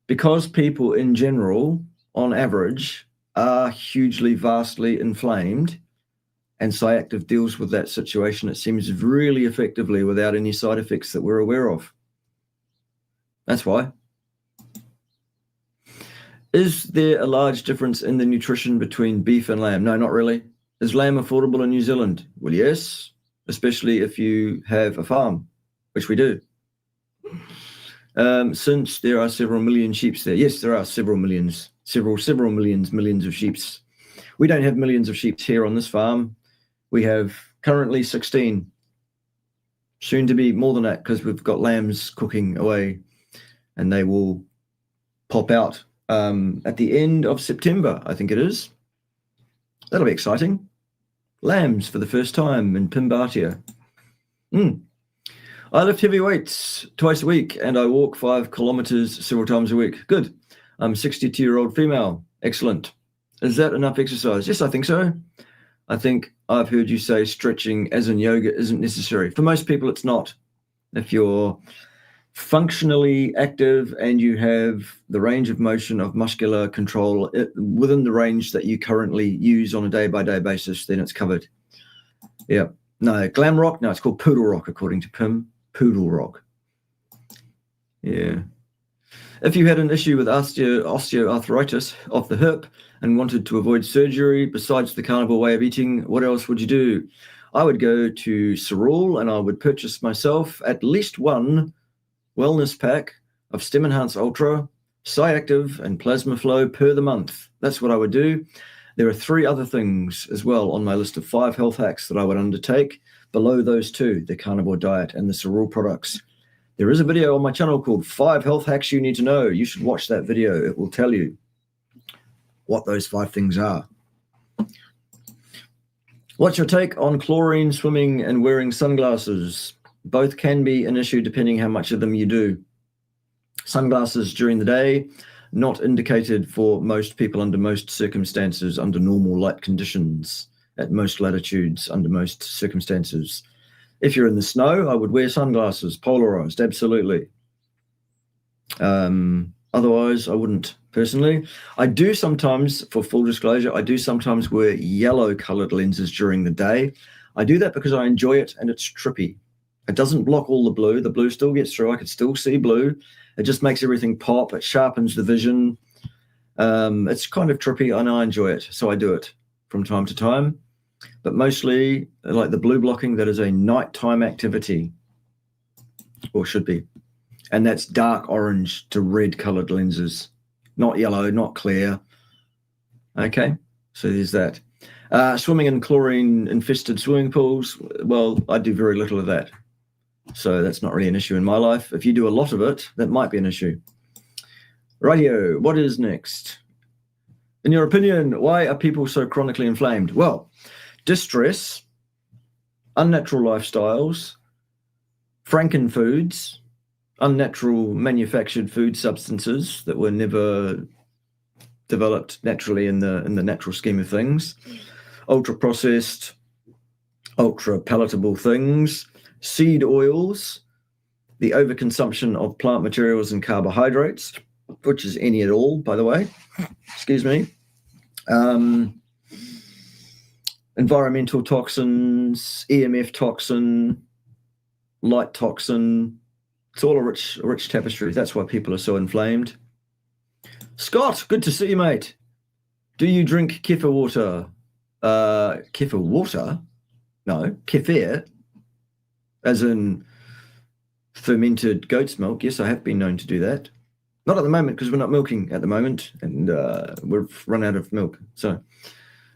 Because people in general, on average, are hugely, vastly inflamed, and Cyactive deals with that situation, it seems, really effectively without any side effects that we're aware of. That's why. Is there a large difference in the nutrition between beef and lamb? No, not really. Is lamb affordable in New Zealand? Well, yes, especially if you have a farm, which we do. Since there are several million sheep there. Yes, there are several millions of sheep. We don't have millions of sheep here on this farm. We have currently 16, soon to be more than that, because we've got lambs cooking away, and they will pop out at the end of September, I think it is. That'll be exciting. Lambs for the first time in Pimbatia. I lift heavy weights twice a week, and I walk 5 kilometers several times a week. Good. I'm a 62-year-old female. Excellent. Is that enough exercise? Yes, I think so. I think I've heard you say stretching, as in yoga, isn't necessary. For most people, it's not. If you're functionally active and you have the range of motion of muscular control within the range that you currently use on a day-by-day basis, then it's covered. Yeah. No, glam rock? No, it's called poodle rock, according to Pim. Poodle rock. Yeah. If you had an issue with osteoarthritis of the hip and wanted to avoid surgery, besides the carnivore way of eating, what else would you do? I would go to Sorul and I would purchase myself at least one wellness pack of Stem Enhance Ultra, Cyactive, and Plasma Flow per the month. That's what I would do. There are 3 other things as well on my list of 5 health hacks that I would undertake below those 2, the carnivore diet and the Sorul products. There is a video on my channel called 5 Health Hacks You Need to Know. You should watch that video. It will tell you what those 5 things are. What's your take on chlorine, swimming, and wearing sunglasses? Both can be an issue depending how much of them you do. Sunglasses during the day, not indicated for most people under most circumstances, under normal light conditions, at most latitudes, under most circumstances. If you're in the snow, I would wear sunglasses, polarized, absolutely. Otherwise, I wouldn't, personally. I do sometimes, for full disclosure, I do sometimes wear yellow-colored lenses during the day. I do that because I enjoy it, and it's trippy. It doesn't block all the blue. The blue still gets through. I can still see blue. It just makes everything pop. It sharpens the vision. It's kind of trippy, and I enjoy it, so I do it from time to time. But mostly, like the blue blocking, that is a nighttime activity, or should be. And that's dark orange to red colored lenses, not yellow, not clear. Okay, so there's that. Swimming in chlorine-infested swimming pools, well, I do very little of that. So that's not really an issue in my life. If you do a lot of it, that might be an issue. Rightio, what is next? In your opinion, why are people so chronically inflamed? Well, distress, unnatural lifestyles, frankenfoods, unnatural manufactured food substances that were never developed naturally in the natural scheme of things, ultra-processed, ultra-palatable things, seed oils, the overconsumption of plant materials and carbohydrates, which is any at all, by the way, excuse me, Environmental toxins, EMF toxin, light toxin. It's all a rich tapestry. That's why people are so inflamed. Scott, good to see you, mate. Do you drink kefir water? Kefir water? No, kefir, as in fermented goat's milk. Yes, I have been known to do that. Not at the moment, because we're not milking at the moment, and we've run out of milk. So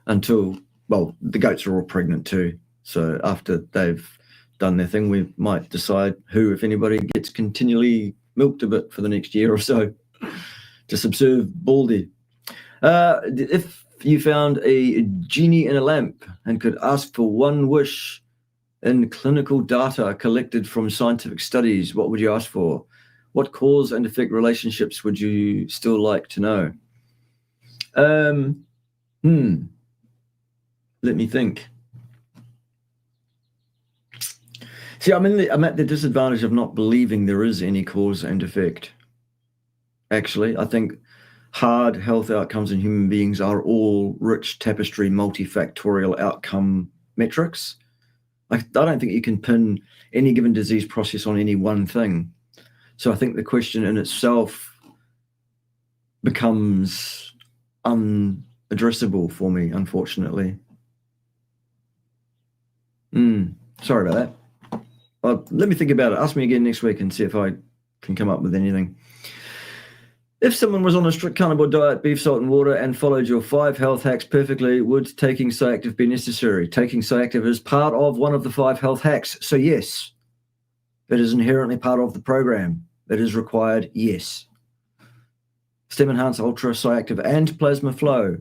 until, well, the goats are all pregnant too. So after they've done their thing, we might decide who, if anybody, gets continually milked a bit for the next year or so to subserve Baldy. If you found a genie in a lamp and could ask for one wish in clinical data collected from scientific studies, what would you ask for? What cause and effect relationships would you still like to know? Let me think. See, I'm at the disadvantage of not believing there is any cause and effect. Actually, I think hard health outcomes in human beings are all rich tapestry, multifactorial outcome metrics. I don't think you can pin any given disease process on any one thing. So I think the question in itself becomes unaddressable for me, unfortunately. Sorry about that. Well, let me think about it. Ask me again next week and see if I can come up with anything. If someone was on a strict carnivore diet, beef, salt, and water, and followed your 5 health hacks perfectly, would taking Cyactive be necessary? Taking Cyactive is part of one of the 5 health hacks. So yes, it is inherently part of the program. It is required, yes. Stem Enhance Ultra, Cyactive, and Plasma Flow.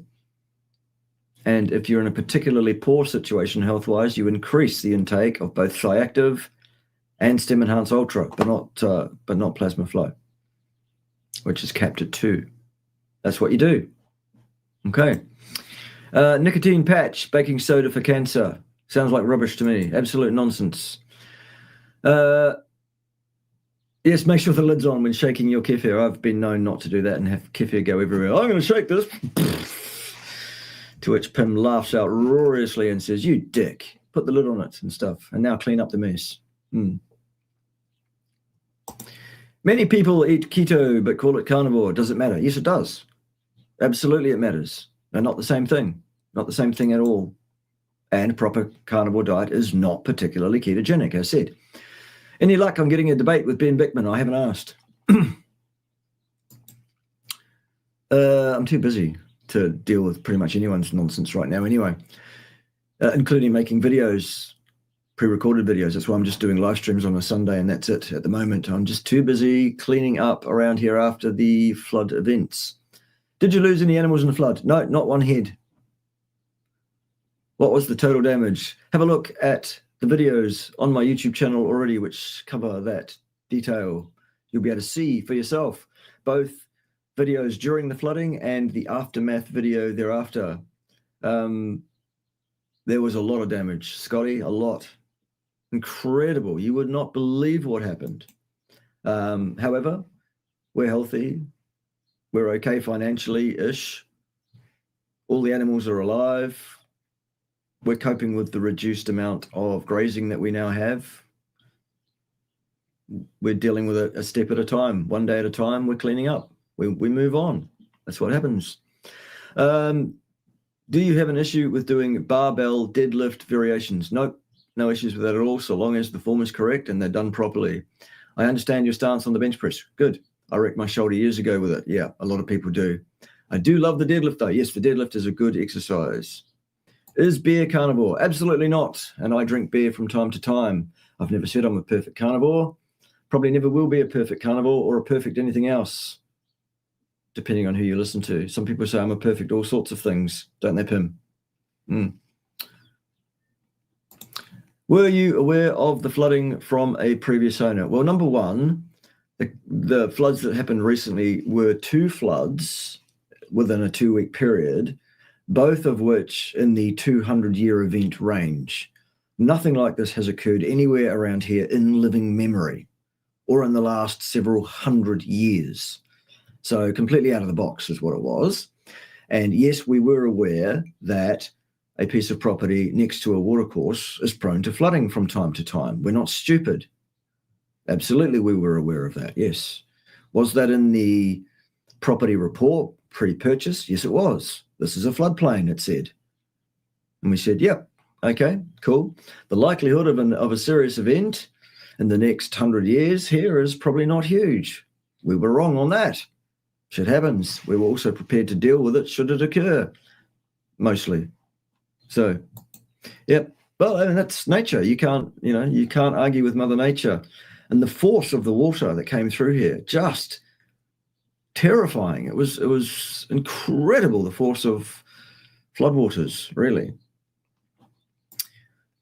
And if you're in a particularly poor situation health-wise, you increase the intake of both Cyactive and Stem Enhance Ultra, but not Plasma Flow, which is capped at 2. That's what you do. Okay. Nicotine patch, baking soda for cancer. Sounds like rubbish to me. Absolute nonsense. Yes, make sure the lid's on when shaking your kefir. I've been known not to do that and have kefir go everywhere. I'm going to shake this. To which Pim laughs outrageously and says, "You dick, put the lid on it," and stuff. And now clean up the mess. Many people eat keto but call it carnivore. Does it matter? Yes, it does. Absolutely it matters. They're not the same thing. Not the same thing at all. And proper carnivore diet is not particularly ketogenic, as said. Any luck on getting a debate with Ben Bickman? I haven't asked. I'm too busy to deal with pretty much anyone's nonsense right now anyway, including making videos, pre-recorded videos. That's why I'm just doing live streams on a Sunday, and that's it at the moment. I'm just too busy cleaning up around here after the flood events. Did you lose any animals in the flood? No, not one head. What was the total damage? Have a look at the videos on my YouTube channel already, which cover that detail. You'll be able to see for yourself both videos during the flooding and the aftermath video thereafter. There was a lot of damage, Scotty, a lot. Incredible. You would not believe what happened. However, we're healthy. We're okay financially-ish. All the animals are alive. We're coping with the reduced amount of grazing that we now have. We're dealing with it a step at a time. One day at a time, we're cleaning up. We move on. That's what happens. Do you have an issue with doing barbell deadlift variations? Nope, no issues with that at all, so long as the form is correct and they're done properly. I understand your stance on the bench press. Good. I wrecked my shoulder years ago with it. Yeah, a lot of people do. I do love the deadlift, though. Yes, the deadlift is a good exercise. Is beer carnivore? Absolutely not. And I drink beer from time to time. I've never said I'm a perfect carnivore. Probably never will be a perfect carnivore or a perfect anything else, depending on who you listen to. Some people say I'm a perfect all sorts of things, don't they, Pim? Were you aware of the flooding from a previous owner? Well, number one, the floods that happened recently were 2 floods within a 2-week period, both of which in the 200-year event range. Nothing like this has occurred anywhere around here in living memory or in the last several hundred years. So completely out of the box is what it was. And yes, we were aware that a piece of property next to a watercourse is prone to flooding from time to time. We're not stupid. Absolutely, we were aware of that, yes. Was that in the property report pre-purchase? Yes, it was. This is a floodplain, it said. And we said, yep, okay, cool. The likelihood of a serious event in the next 100 years here is probably not huge. We were wrong on that. Shit happens. We were also prepared to deal with it should it occur, mostly. So, yep. Well, I mean, that's nature. You can't argue with Mother Nature. And the force of the water that came through here, just terrifying. It was incredible, the force of floodwaters, really.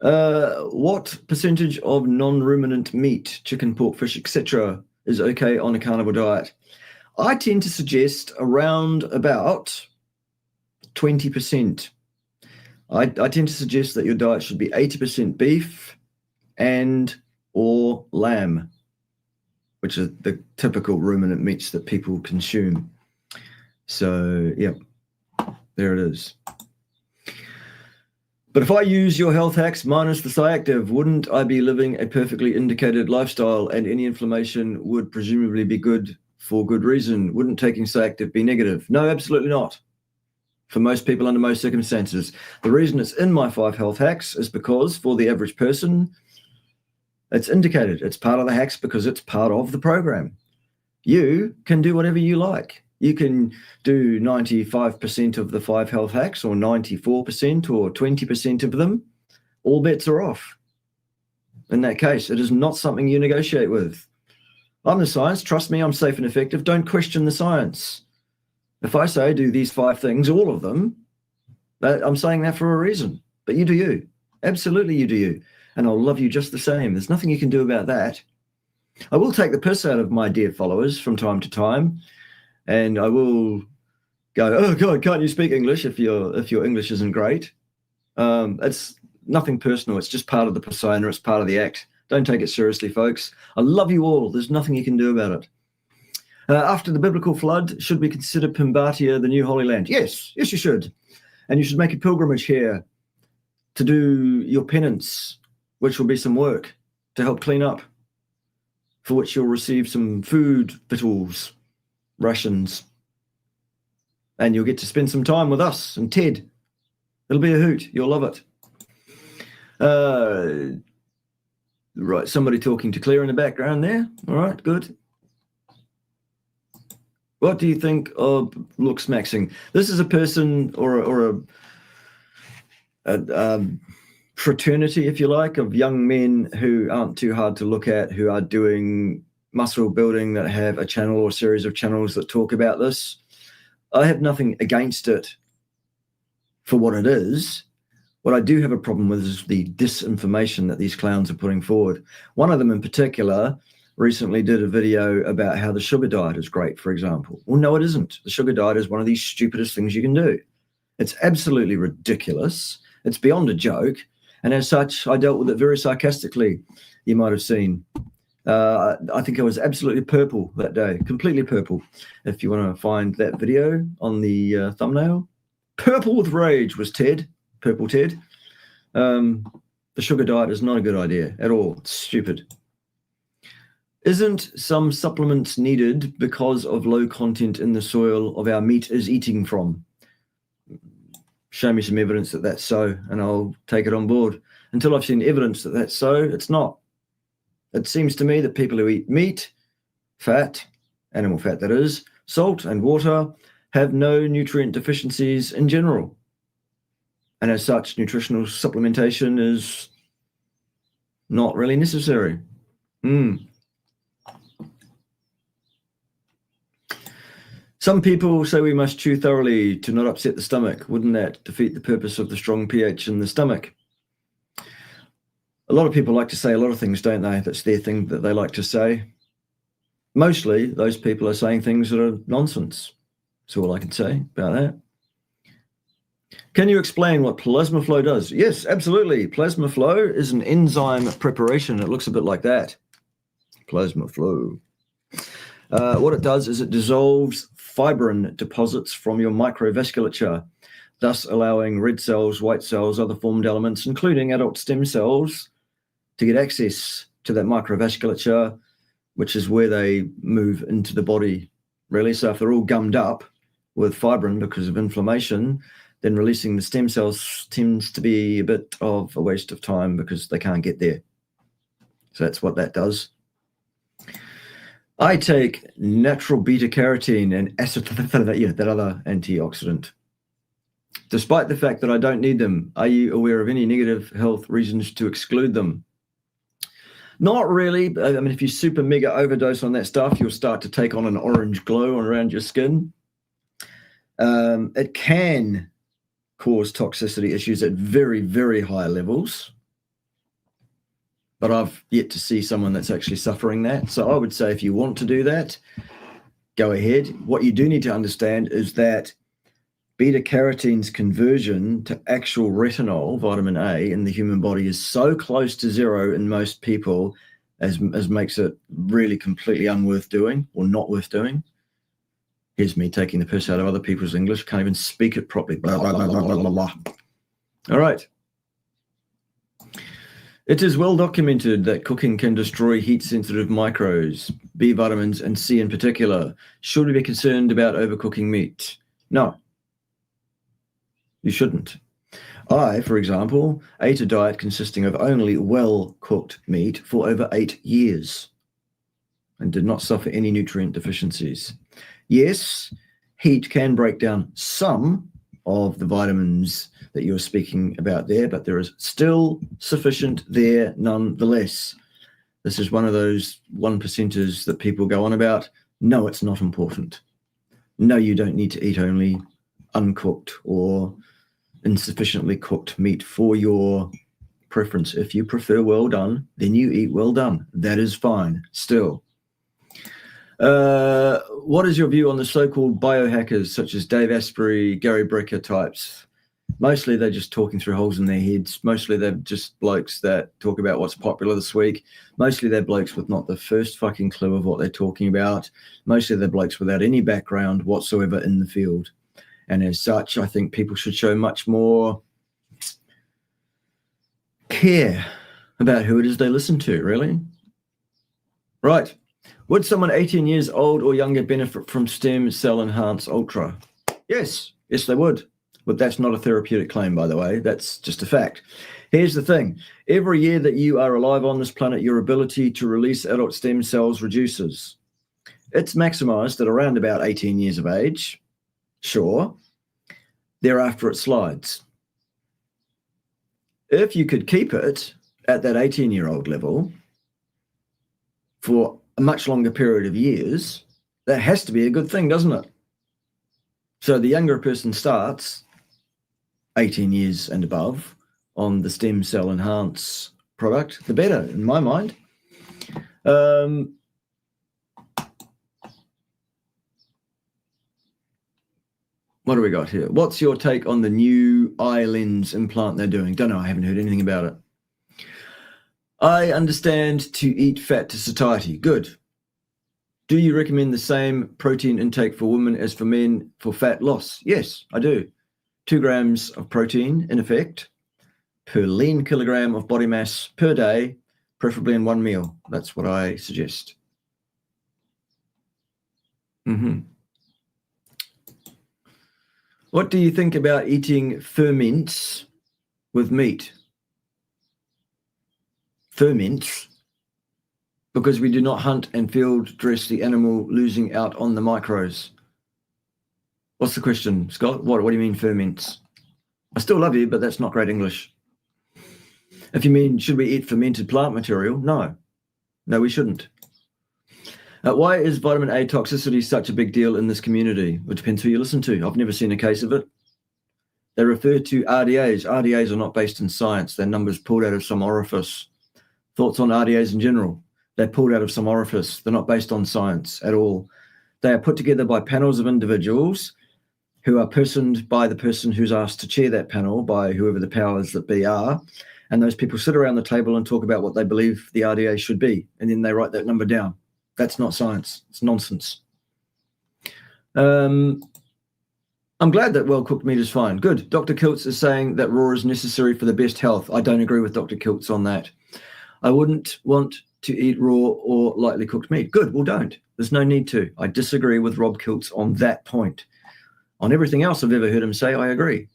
What percentage of non-ruminant meat, chicken, pork, fish, etc., is okay on a carnivore diet? I tend to suggest around about 20%. I tend to suggest that your diet should be 80% beef and or lamb, which are the typical ruminant meats that people consume. So, yeah, there it is. But if I use your health hacks minus the Thiactive, wouldn't I be living a perfectly indicated lifestyle, and any inflammation would presumably be good for good reason? Wouldn't taking Thiactive be negative? No, absolutely not. For most people under most circumstances. The reason it's in my 5 health hacks is because for the average person, it's indicated. It's part of the hacks because it's part of the program. You can do whatever you like. You can do 95% of the 5 health hacks, or 94%, or 20% of them. All bets are off. In that case, it is not something you negotiate with. I'm the science. Trust me, I'm safe and effective. Don't question the science. If I say do these 5 things, all of them, I'm saying that for a reason. But you do you. Absolutely you do you. And I'll love you just the same. There's nothing you can do about that. I will take the piss out of my dear followers from time to time. And I will go, oh God, can't you speak English if your English isn't great? It's nothing personal. It's just part of the persona. It's part of the act. Don't take it seriously, folks. I love you all. There's nothing you can do about it. After the biblical flood, should we consider Pimbatia the new Holy Land? Yes, you should. And you should make a pilgrimage here to do your penance, which will be some work to help clean up, for which you'll receive some food, victuals, rations, and you'll get to spend some time with us and Ted. It'll be a hoot. You'll love it. Right, somebody talking to Claire in the background there. All right, good. What do you think of looks maxing? This is a person or a fraternity, if you like, of young men who aren't too hard to look at, who are doing muscle building, that have a channel or series of channels that talk about this. I have nothing against it for what it is. What I do have a problem with is the disinformation that these clowns are putting forward. One of them in particular recently did a video about how the sugar diet is great, for example. Well, no, it isn't. The sugar diet is one of the stupidest things you can do. It's absolutely ridiculous. It's beyond a joke. And as such, I dealt with it very sarcastically, you might have seen. I think I was absolutely purple that day, completely purple. If you want to find that video on the thumbnail, purple with rage was Ted, purple Ted. The sugar diet is not a good idea at all. It's stupid. Isn't some supplements needed because of low content in the soil of our meat is eating from? Show me some evidence that that's so, and I'll take it on board. Until I've seen evidence that that's so, it's not. It seems to me that people who eat meat, fat, animal fat that is, salt and water, have no nutrient deficiencies in general. And as such, nutritional supplementation is not really necessary. Some people say we must chew thoroughly to not upset the stomach. Wouldn't that defeat the purpose of the strong pH in the stomach? A lot of people like to say a lot of things, don't they? That's their thing that they like to say. Mostly, those people are saying things that are nonsense. That's all I can say about that. Can you explain what plasma flow does? Yes, absolutely. Plasma flow is an enzyme preparation. It looks a bit like that. Plasma flow. What it does is it dissolves fibrin deposits from your microvasculature, thus allowing red cells, white cells, other formed elements, including adult stem cells, to get access to that microvasculature, which is where they move into the body, really. So if they're all gummed up with fibrin because of inflammation, then releasing the stem cells tends to be a bit of a waste of time because they can't get there. So that's what that does. I take natural beta-carotene and acetylcholine, that other antioxidant, despite the fact that I don't need them. Are you aware of any negative health reasons to exclude them? Not really. I mean, if you super mega overdose on that stuff, you'll start to take on an orange glow around your skin. It can cause toxicity issues at very, very high levels, but I've yet to see someone that's actually suffering that. So I would say if you want to do that, go ahead. What you do need to understand is that beta-carotene's conversion to actual retinol, vitamin A, in the human body is so close to zero in most people as makes it really completely unworth doing or not worth doing. Here's me taking the piss out of other people's English. Can't even speak it properly. Blah, blah, blah, blah, blah, blah. All right. It is well documented that cooking can destroy heat-sensitive microbes, B vitamins and C in particular. Should we be concerned about overcooking meat? No. You shouldn't. I, for example, ate a diet consisting of only well-cooked meat for over 8 years and did not suffer any nutrient deficiencies. Yes, heat can break down some of the vitamins that you're speaking about there, but there is still sufficient there nonetheless. This is one of those 1%ers that people go on about. No, it's not important. No, you don't need to eat only uncooked or insufficiently cooked meat for your preference. If you prefer well done, then you eat well done. That is fine still. What is your view on the so-called biohackers such as Dave Asprey, Gary Bricker types? Mostly they're just talking through holes in their heads. Mostly they're just blokes that talk about what's popular this week. Mostly they're blokes with not the first fucking clue of what they're talking about. Mostly they're blokes without any background whatsoever in the field. And as such, I think people should show much more care about who it is they listen to, really. Right. Would someone 18 years old or younger benefit from stem cell enhanced ultra? Yes, they would. But that's not a therapeutic claim, by the way. That's just a fact. Here's the thing. Every year that you are alive on this planet, your ability to release adult stem cells reduces. It's maximized at around about 18 years of age. Sure. Thereafter, it slides. If you could keep it at that 18-year-old level for a much longer period of years, that has to be a good thing, doesn't it? So the younger a person starts, 18 years and above, on the stem cell enhance product, the better, in my mind. What do we got here? What's your take on the new eye lens implant they're doing? Don't know. I haven't heard anything about it. I understand to eat fat to satiety. Good. Do you recommend the same protein intake for women as for men for fat loss? Yes, I do. 2 grams of protein, in effect, per lean kilogram of body mass per day, preferably in one meal. That's what I suggest. What do you think about eating ferments with meat? Ferments, because we do not hunt and field dress the animal, losing out on the micros. What's the question, Scott? What do you mean ferments? I still love you, but that's not great English. If you mean, should we eat fermented plant material? No, we shouldn't. Why is vitamin A toxicity such a big deal in this community? It depends who you listen to. I've never seen a case of it. They refer to RDAs. RDAs are not based in science. They're numbers pulled out of some orifice. Thoughts on RDAs in general? They're pulled out of some orifice. They're not based on science at all. They are put together by panels of individuals who are personed by the person who's asked to chair that panel, by whoever the powers that be are. And those people sit around the table and talk about what they believe the RDA should be. And then they write that number down. That's not science. It's nonsense. I'm glad that well-cooked meat is fine. Good. Dr. Kiltz is saying that raw is necessary for the best health. I don't agree with Dr. Kiltz on that. I wouldn't want to eat raw or lightly cooked meat. Good. Well, don't. There's no need to. I disagree with Rob Kiltz on that point. On everything else I've ever heard him say, I agree.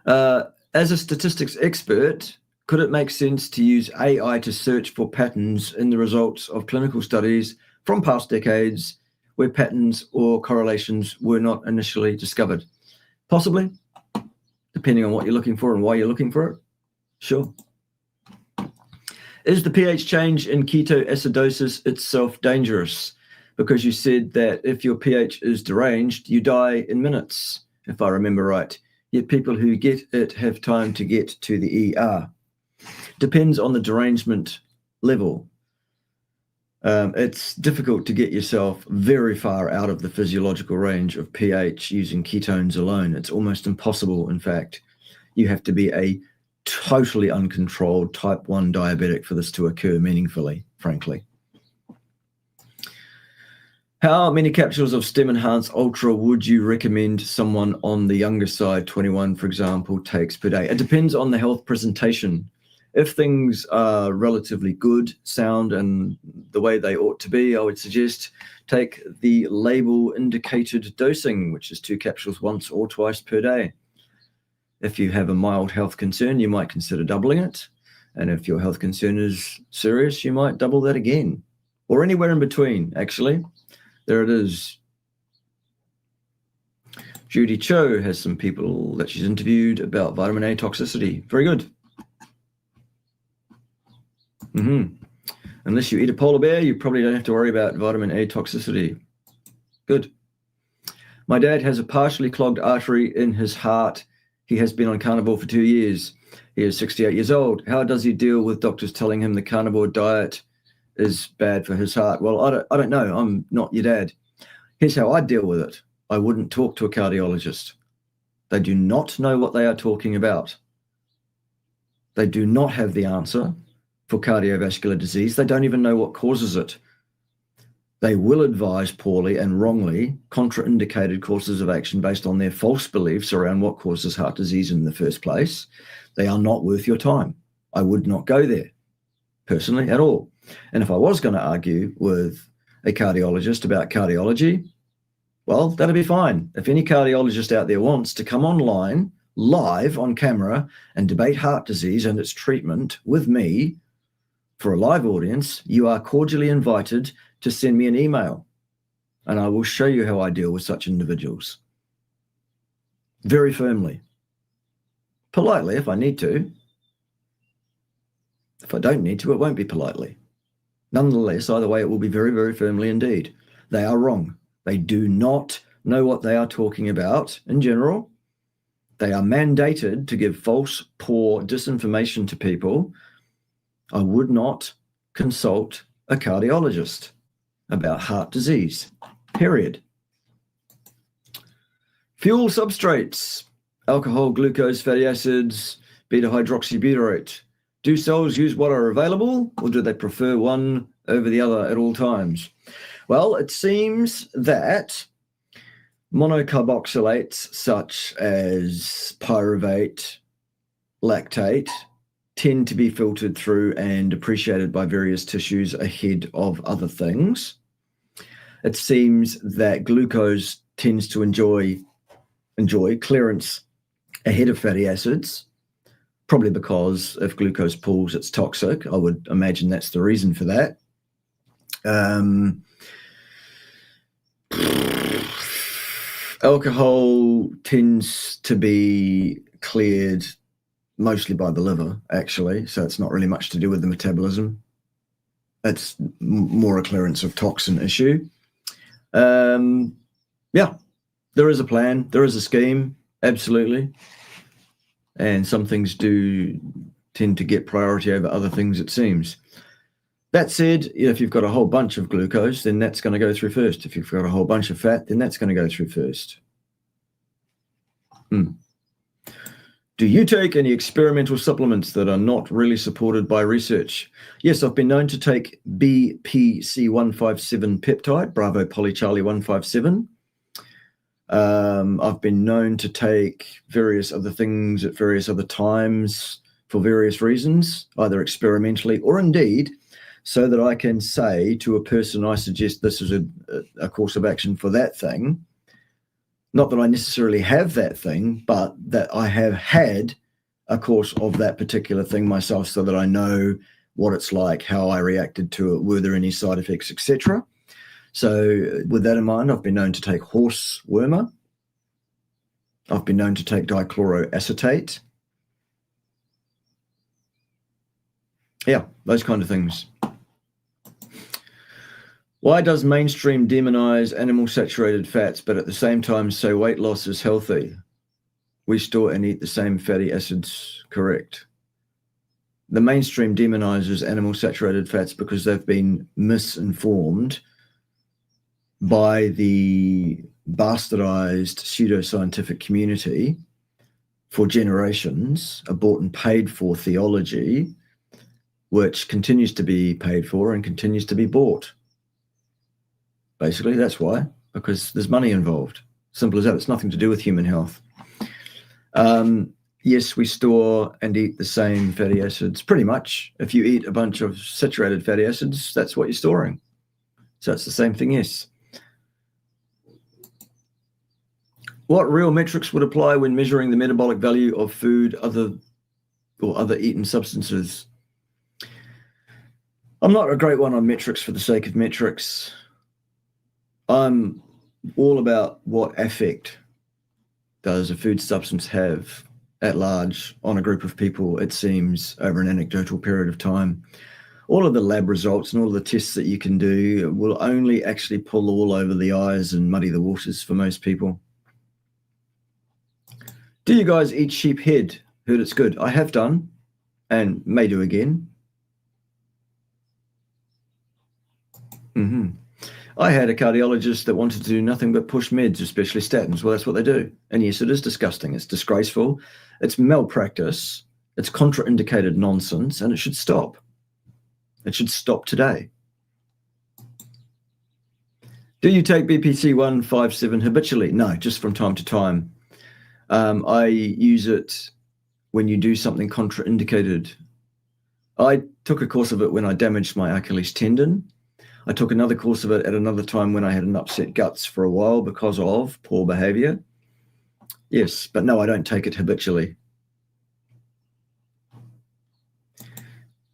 As a statistics expert, could it make sense to use AI to search for patterns in the results of clinical studies from past decades where patterns or correlations were not initially discovered? Possibly, depending on what you're looking for and why you're looking for it. Sure. Is the pH change in ketoacidosis itself dangerous? Because you said that if your pH is deranged, you die in minutes, if I remember right. Yet people who get it have time to get to the ER. Depends on the derangement level. It's difficult to get yourself very far out of the physiological range of pH using ketones alone. It's almost impossible, in fact. You have to be a totally uncontrolled type 1 diabetic for this to occur meaningfully, frankly. How many capsules of Stem Enhance Ultra would you recommend someone on the younger side, 21, for example, takes per day? It depends on the health presentation. If things are relatively good, sound, and the way they ought to be, I would suggest take the label indicated dosing, which is 2 capsules once or twice per day. If you have a mild health concern, you might consider doubling it. And if your health concern is serious, you might double that again, or anywhere in between, actually. There it is. Judy Cho has some people that she's interviewed about vitamin A toxicity. Very good. Unless you eat a polar bear, you probably don't have to worry about vitamin A toxicity. Good. My dad has a partially clogged artery in his heart. He has been on carnivore for 2 years. He is 68 years old. How does he deal with doctors telling him the carnivore diet is bad for his heart? Well, I don't know. I'm not your dad. Here's how I deal with it. I wouldn't talk to a cardiologist. They do not know what they are talking about. They do not have the answer for cardiovascular disease. They don't even know what causes it. They will advise poorly and wrongly contraindicated courses of action based on their false beliefs around what causes heart disease in the first place. They are not worth your time. I would not go there, personally, at all. And if I was going to argue with a cardiologist about cardiology, well, that'd be fine. If any cardiologist out there wants to come online, live on camera, and debate heart disease and its treatment with me for a live audience, you are cordially invited to send me an email, and I will show you how I deal with such individuals. Very firmly. Politely, if I need to. If I don't need to, it won't be politely. Nonetheless, either way, it will be very, very firmly indeed. They are wrong. They do not know what they are talking about in general. They are mandated to give false, poor disinformation to people. I would not consult a cardiologist about heart disease, period. Fuel substrates, alcohol, glucose, fatty acids, beta-hydroxybutyrate. Do cells use what are available, or do they prefer one over the other at all times? Well, it seems that monocarboxylates such as pyruvate, lactate, tend to be filtered through and appreciated by various tissues ahead of other things. It seems that glucose tends to enjoy clearance ahead of fatty acids, probably because if glucose pools, it's toxic. I would imagine that's the reason for that. Alcohol tends to be cleared mostly by the liver, actually, so it's not really much to do with the metabolism. It's more a clearance of toxin issue. Yeah, there is a plan, there is a scheme, absolutely. And some things do tend to get priority over other things, it seems. That said, if you've got a whole bunch of glucose, then that's going to go through first. If you've got a whole bunch of fat, then that's going to go through first. Do Do you take any experimental supplements that are not really supported by research? Yes, I've been known to take BPC157 peptide, Bravo Poly Charlie 157. I've been known to take various other things at various other times for various reasons, either experimentally or indeed so that I can say to a person, I suggest this is a course of action for that thing. Not that I necessarily have that thing, but that I have had a course of that particular thing myself so that I know what it's like, how I reacted to it, were there any side effects, etc. So with that in mind, I've been known to take horse wormer. I've been known to take dichloroacetate. Yeah, those kind of things. Why does mainstream demonize animal saturated fats, but at the same time say weight loss is healthy? We store and eat the same fatty acids, correct? The mainstream demonizes animal saturated fats because they've been misinformed by the bastardized pseudoscientific community for generations, a bought and paid for theology, which continues to be paid for and continues to be bought. Basically, that's why, because there's money involved. Simple as that. It's nothing to do with human health. Yes, we store and eat the same fatty acids, pretty much. If you eat a bunch of saturated fatty acids, that's what you're storing. So it's the same thing, yes. What real metrics would apply when measuring the metabolic value of food, other eaten substances? I'm not a great one on metrics for the sake of metrics. I'm all about what effect does a food substance have at large on a group of people, it seems, over an anecdotal period of time. All of the lab results and all the tests that you can do will only actually pull the wool over the eyes and muddy the waters for most people. Do you guys eat sheep head? Heard it's good. I have done and may do again. I had a cardiologist that wanted to do nothing but push meds, especially statins. Well, that's what they do. And yes, it is disgusting. It's disgraceful. It's malpractice. It's contraindicated nonsense, and it should stop. It should stop today. Do you take BPC 157 habitually? No, just from time to time. I use it when you do something contraindicated. I took a course of it when I damaged my Achilles tendon. I took another course of it at another time when I had an upset guts for a while because of poor behavior. Yes, but no, I don't take it habitually.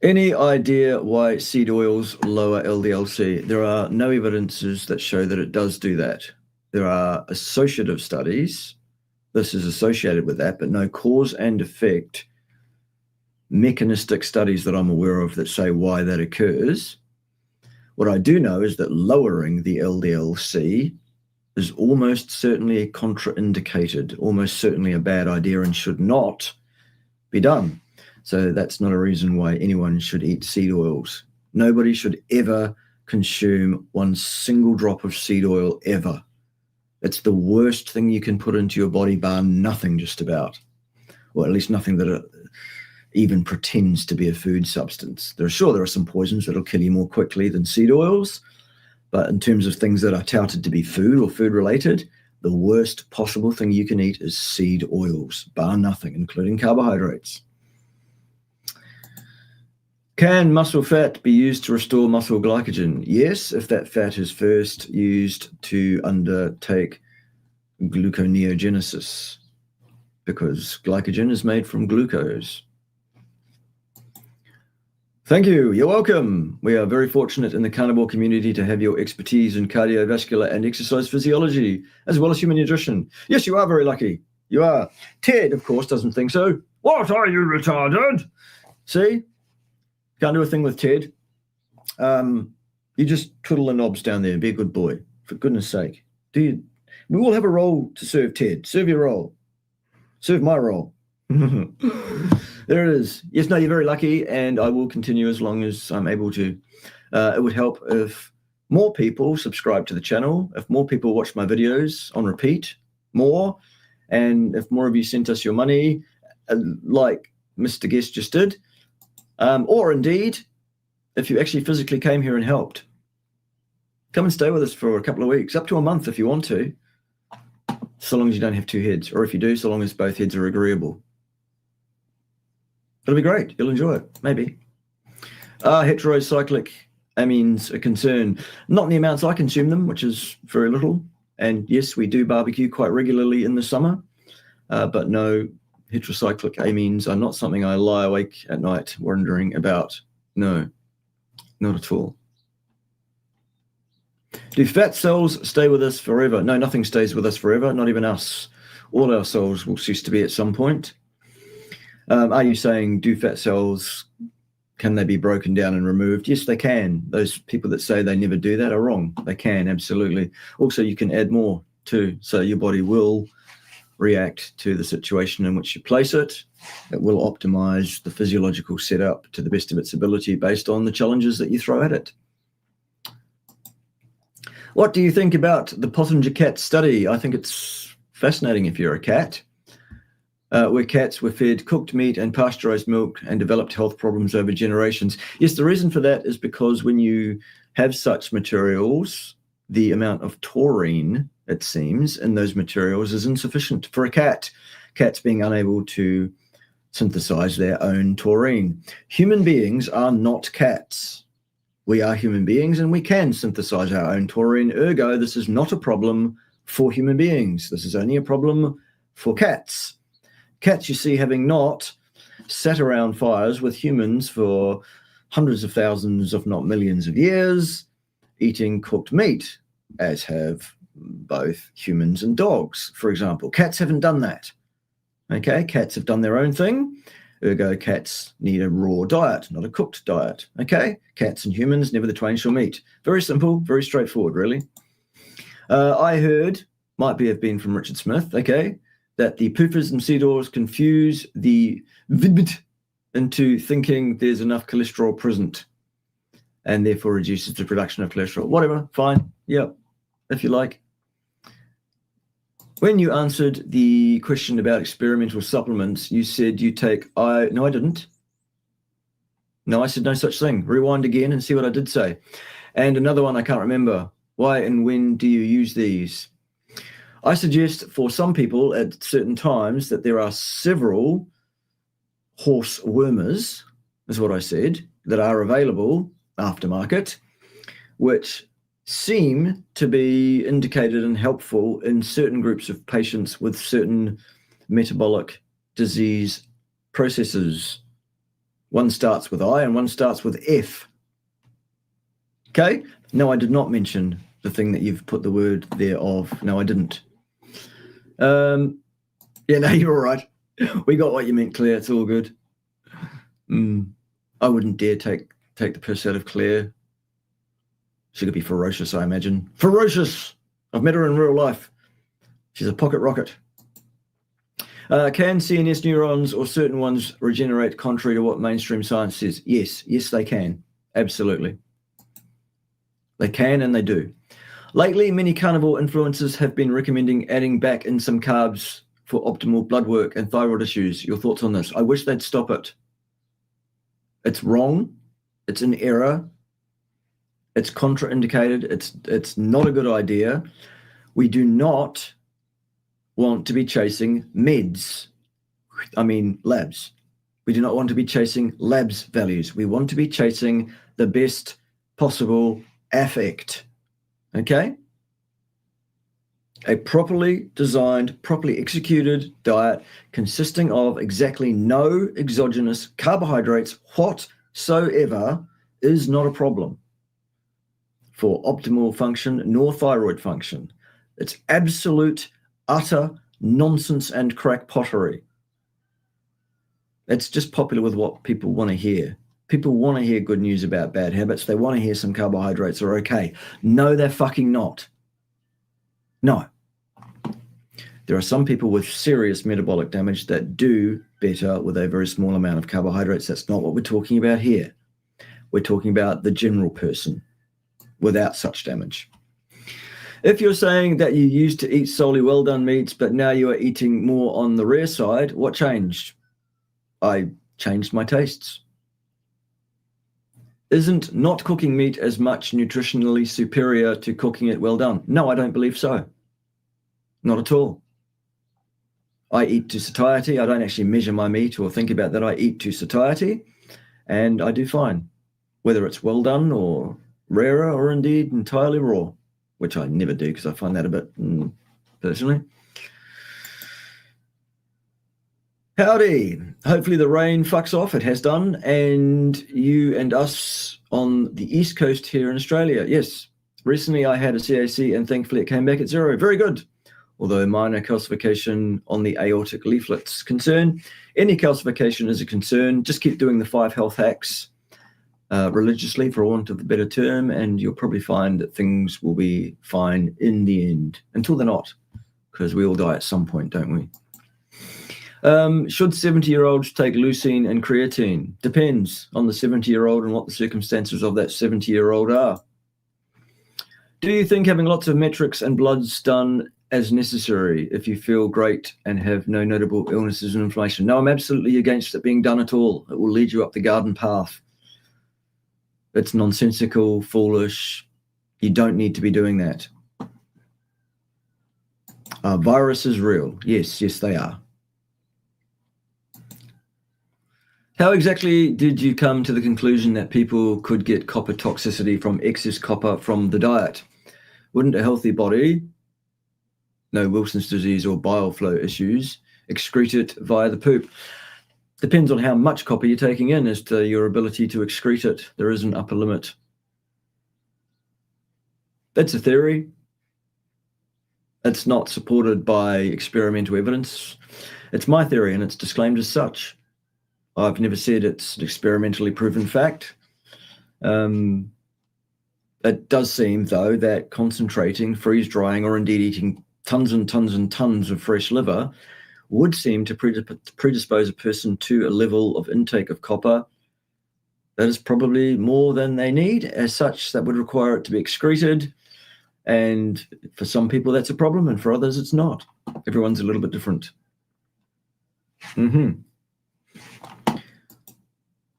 Any idea why seed oils lower LDL-C? There are no evidences that show that it does do that. There are associative studies. This is associated with that, but no cause and effect mechanistic studies that I'm aware of that say why that occurs. What I do know is that lowering the LDL-C is almost certainly contraindicated, almost certainly a bad idea and should not be done. So that's not a reason why anyone should eat seed oils. Nobody should ever consume one single drop of seed oil ever. It's the worst thing you can put into your body, bar nothing just about, or at least nothing that even pretends to be a food substance. There are some poisons that'll kill you more quickly than seed oils, but in terms of things that are touted to be food or food related, the worst possible thing you can eat is seed oils, bar nothing, including carbohydrates. Can muscle fat be used to restore muscle glycogen? Yes, if that fat is first used to undertake gluconeogenesis, because glycogen is made from glucose. Thank you. You're welcome. We are very fortunate in the Carnivore community to have your expertise in cardiovascular and exercise physiology, as well as human nutrition. Yes, you are very lucky. You are. Ted, of course, doesn't think so. What, are you retarded? See? Can't do a thing with Ted. You just twiddle the knobs down there and be a good boy. For goodness sake. We all have a role to serve, Ted. Serve your role. Serve my role. There it is. Yes, no, you're very lucky, and I will continue as long as I'm able to. It would help if more people subscribe to the channel, if more people watch my videos on repeat, more, and if more of you sent us your money, like Mr. Guest just did, or indeed, if you actually physically came here and helped. Come and stay with us for a couple of weeks, up to a month if you want to, so long as you don't have two heads, or if you do, so long as both heads are agreeable. It'll be great. You'll enjoy it, maybe. Heterocyclic amines a concern? Not in the amounts I consume them, which is very little. And yes, we do barbecue quite regularly in the summer, but no, heterocyclic amines are not something I lie awake at night wondering about. No, not at all. Do fat cells stay with us forever? No, nothing stays with us forever, not even us. All our cells will cease to be at some point. Are you saying, do fat cells, can they be broken down and removed? Yes, they can. Those people that say they never do that are wrong. They can, absolutely. Also, you can add more too. So your body will react to the situation in which you place it. It will optimize the physiological setup to the best of its ability based on the challenges that you throw at it. What do you think about the Pottinger cat study? I think it's fascinating if you're a cat. Where cats were fed cooked meat and pasteurized milk and developed health problems over generations. Yes, the reason for that is because when you have such materials, the amount of taurine, it seems, in those materials is insufficient for a cat. Cats being unable to synthesize their own taurine. Human beings are not cats. We are human beings and we can synthesize our own taurine. Ergo, this is not a problem for human beings. This is only a problem for cats. Cats, you see, having not sat around fires with humans for hundreds of thousands, if not millions of years, eating cooked meat, as have both humans and dogs, for example. Cats haven't done that. Okay, cats have done their own thing. Ergo, cats need a raw diet, not a cooked diet. Okay, cats and humans, never the twain shall meet. Very simple, very straightforward, really. I heard, might have been from Richard Smith, okay, that the poofers and seedors confuse the vidbit into thinking there's enough cholesterol present and therefore reduces the production of cholesterol. Whatever, fine, yeah, if you like. When you answered the question about experimental supplements, you said you take no, I didn't. No, I said no such thing. Rewind again and see what I did say. And another one I can't remember. Why and when do you use these? I suggest for some people at certain times that there are several horse wormers, is what I said, that are available aftermarket, which seem to be indicated and helpful in certain groups of patients with certain metabolic disease processes. One starts with I and one starts with F. Okay? No, I did not mention the thing that you've put the word there of. No, I didn't. Yeah, no, you're all right. We got what you meant, Claire. It's all good. I wouldn't dare take the piss out of Claire. She could be ferocious, I imagine. Ferocious! I've met her in real life. She's a pocket rocket. Can CNS neurons or certain ones regenerate contrary to what mainstream science says? Yes, they can. Absolutely. They can and they do. Lately, many carnivore influencers have been recommending adding back in some carbs for optimal blood work and thyroid issues. Your thoughts on this? I wish they'd stop it. It's wrong. It's an error. It's contraindicated. It's not a good idea. We do not want to be chasing meds. I mean, labs. We do not want to be chasing labs values. We want to be chasing the best possible affect. Okay? A properly designed, properly executed diet consisting of exactly no exogenous carbohydrates whatsoever is not a problem for optimal function nor thyroid function. It's absolute, utter nonsense and crackpottery. It's just popular with what people want to hear. People want to hear good news about bad habits. They want to hear some carbohydrates are okay. No, they're fucking not. No. There are some people with serious metabolic damage that do better with a very small amount of carbohydrates. That's not what we're talking about here. We're talking about the general person without such damage. If you're saying that you used to eat solely well-done meats, but now you are eating more on the rare side, what changed? I changed my tastes. Isn't not cooking meat as much nutritionally superior to cooking it well done? No, I don't believe so. Not at all. I eat to satiety. I don't actually measure my meat or think about that. I eat to satiety, and I do fine, whether it's well done or rarer or indeed entirely raw, which I never do because I find that a bit personally. Howdy. Hopefully the rain fucks off. It has done. And you and us on the East Coast here in Australia. Yes. Recently I had a CAC and thankfully it came back at 0. Very good. Although minor calcification on the aortic leaflet's concern. Any calcification is a concern. Just keep doing the 5 health hacks religiously, for want of a better term, and you'll probably find that things will be fine in the end. Until they're not, because we all die at some point, don't we? Should 70-year-olds take leucine and creatine? Depends on the 70-year-old and what the circumstances of that 70-year-old are. Do you think having lots of metrics and bloods done as necessary if you feel great and have no notable illnesses and inflammation? No, I'm absolutely against it being done at all. It will lead you up the garden path. It's nonsensical, foolish. You don't need to be doing that. Virus is real. Yes, they are. How exactly did you come to the conclusion that people could get copper toxicity from excess copper from the diet? Wouldn't a healthy body, no Wilson's disease or bile flow issues, excrete it via the poop? Depends on how much copper you're taking in as to your ability to excrete it. There is an upper limit. That's a theory. It's not supported by experimental evidence. It's my theory and it's disclaimed as such. I've never said it's an experimentally proven fact. It does seem, though, that concentrating, freeze-drying, or indeed eating tons and tons and tons of fresh liver would seem to predispose a person to a level of intake of copper that is probably more than they need. As such, that would require it to be excreted. And for some people, that's a problem, and for others, it's not. Everyone's a little bit different.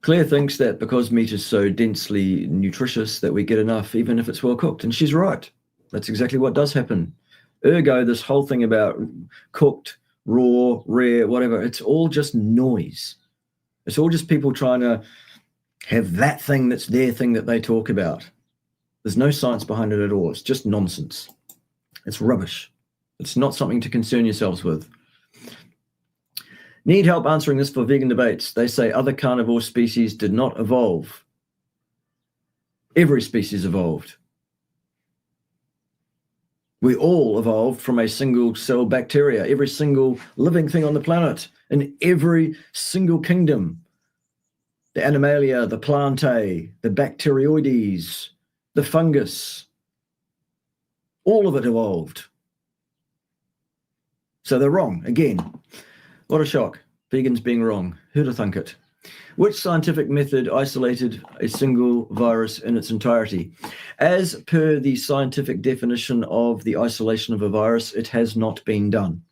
Claire thinks that because meat is so densely nutritious that we get enough even if it's well cooked, and she's right. That's exactly what does happen. Ergo, this whole thing about cooked, raw, rare, whatever, it's all just noise. It's all just people trying to have that thing that's their thing that they talk about. There's no science behind it at all. It's just nonsense. It's rubbish. It's not something to concern yourselves with. Need help answering this for vegan debates. They say other carnivore species did not evolve. Every species evolved. We all evolved from a single cell bacteria, every single living thing on the planet, in every single kingdom. The Animalia, the Plantae, the Bacteroides, the fungus, all of it evolved. So they're wrong, again. What a shock. Vegans being wrong. Who'd have thunk it? Which scientific method isolated a single virus in its entirety? As per the scientific definition of the isolation of a virus, it has not been done,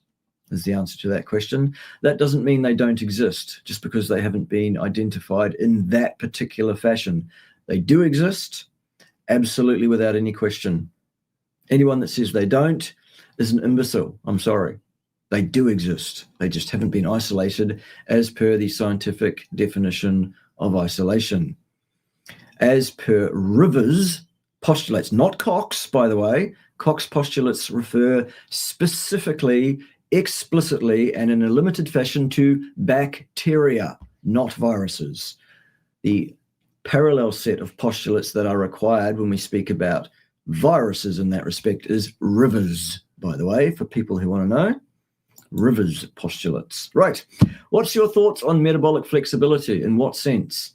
is the answer to that question. That doesn't mean they don't exist, just because they haven't been identified in that particular fashion. They do exist, absolutely without any question. Anyone that says they don't is an imbecile. I'm sorry. They do exist. They just haven't been isolated as per the scientific definition of isolation. As per Rivers' postulates, not Cox, by the way. Cox postulates refer specifically, explicitly, and in a limited fashion to bacteria, not viruses. The parallel set of postulates that are required when we speak about viruses in that respect is Rivers, by the way, for people who want to know. Rivers postulates. Right. What's your thoughts on metabolic flexibility? In what sense?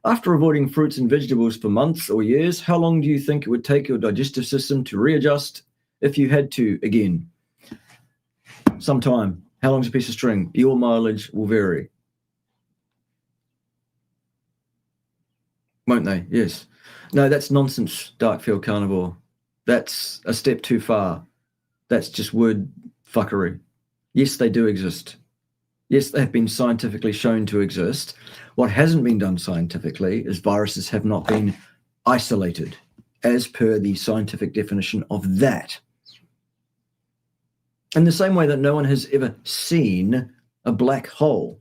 After avoiding fruits and vegetables for months or years, how long do you think it would take your digestive system to readjust if you had to again? Some time. How long's a piece of string? Your mileage will vary. Won't they? Yes. No, that's nonsense, Darkfield Carnivore. That's a step too far. That's just word fuckery. Yes, they do exist. Yes, they have been scientifically shown to exist. What hasn't been done scientifically is viruses have not been isolated as per the scientific definition of that. In the same way that no one has ever seen a black hole.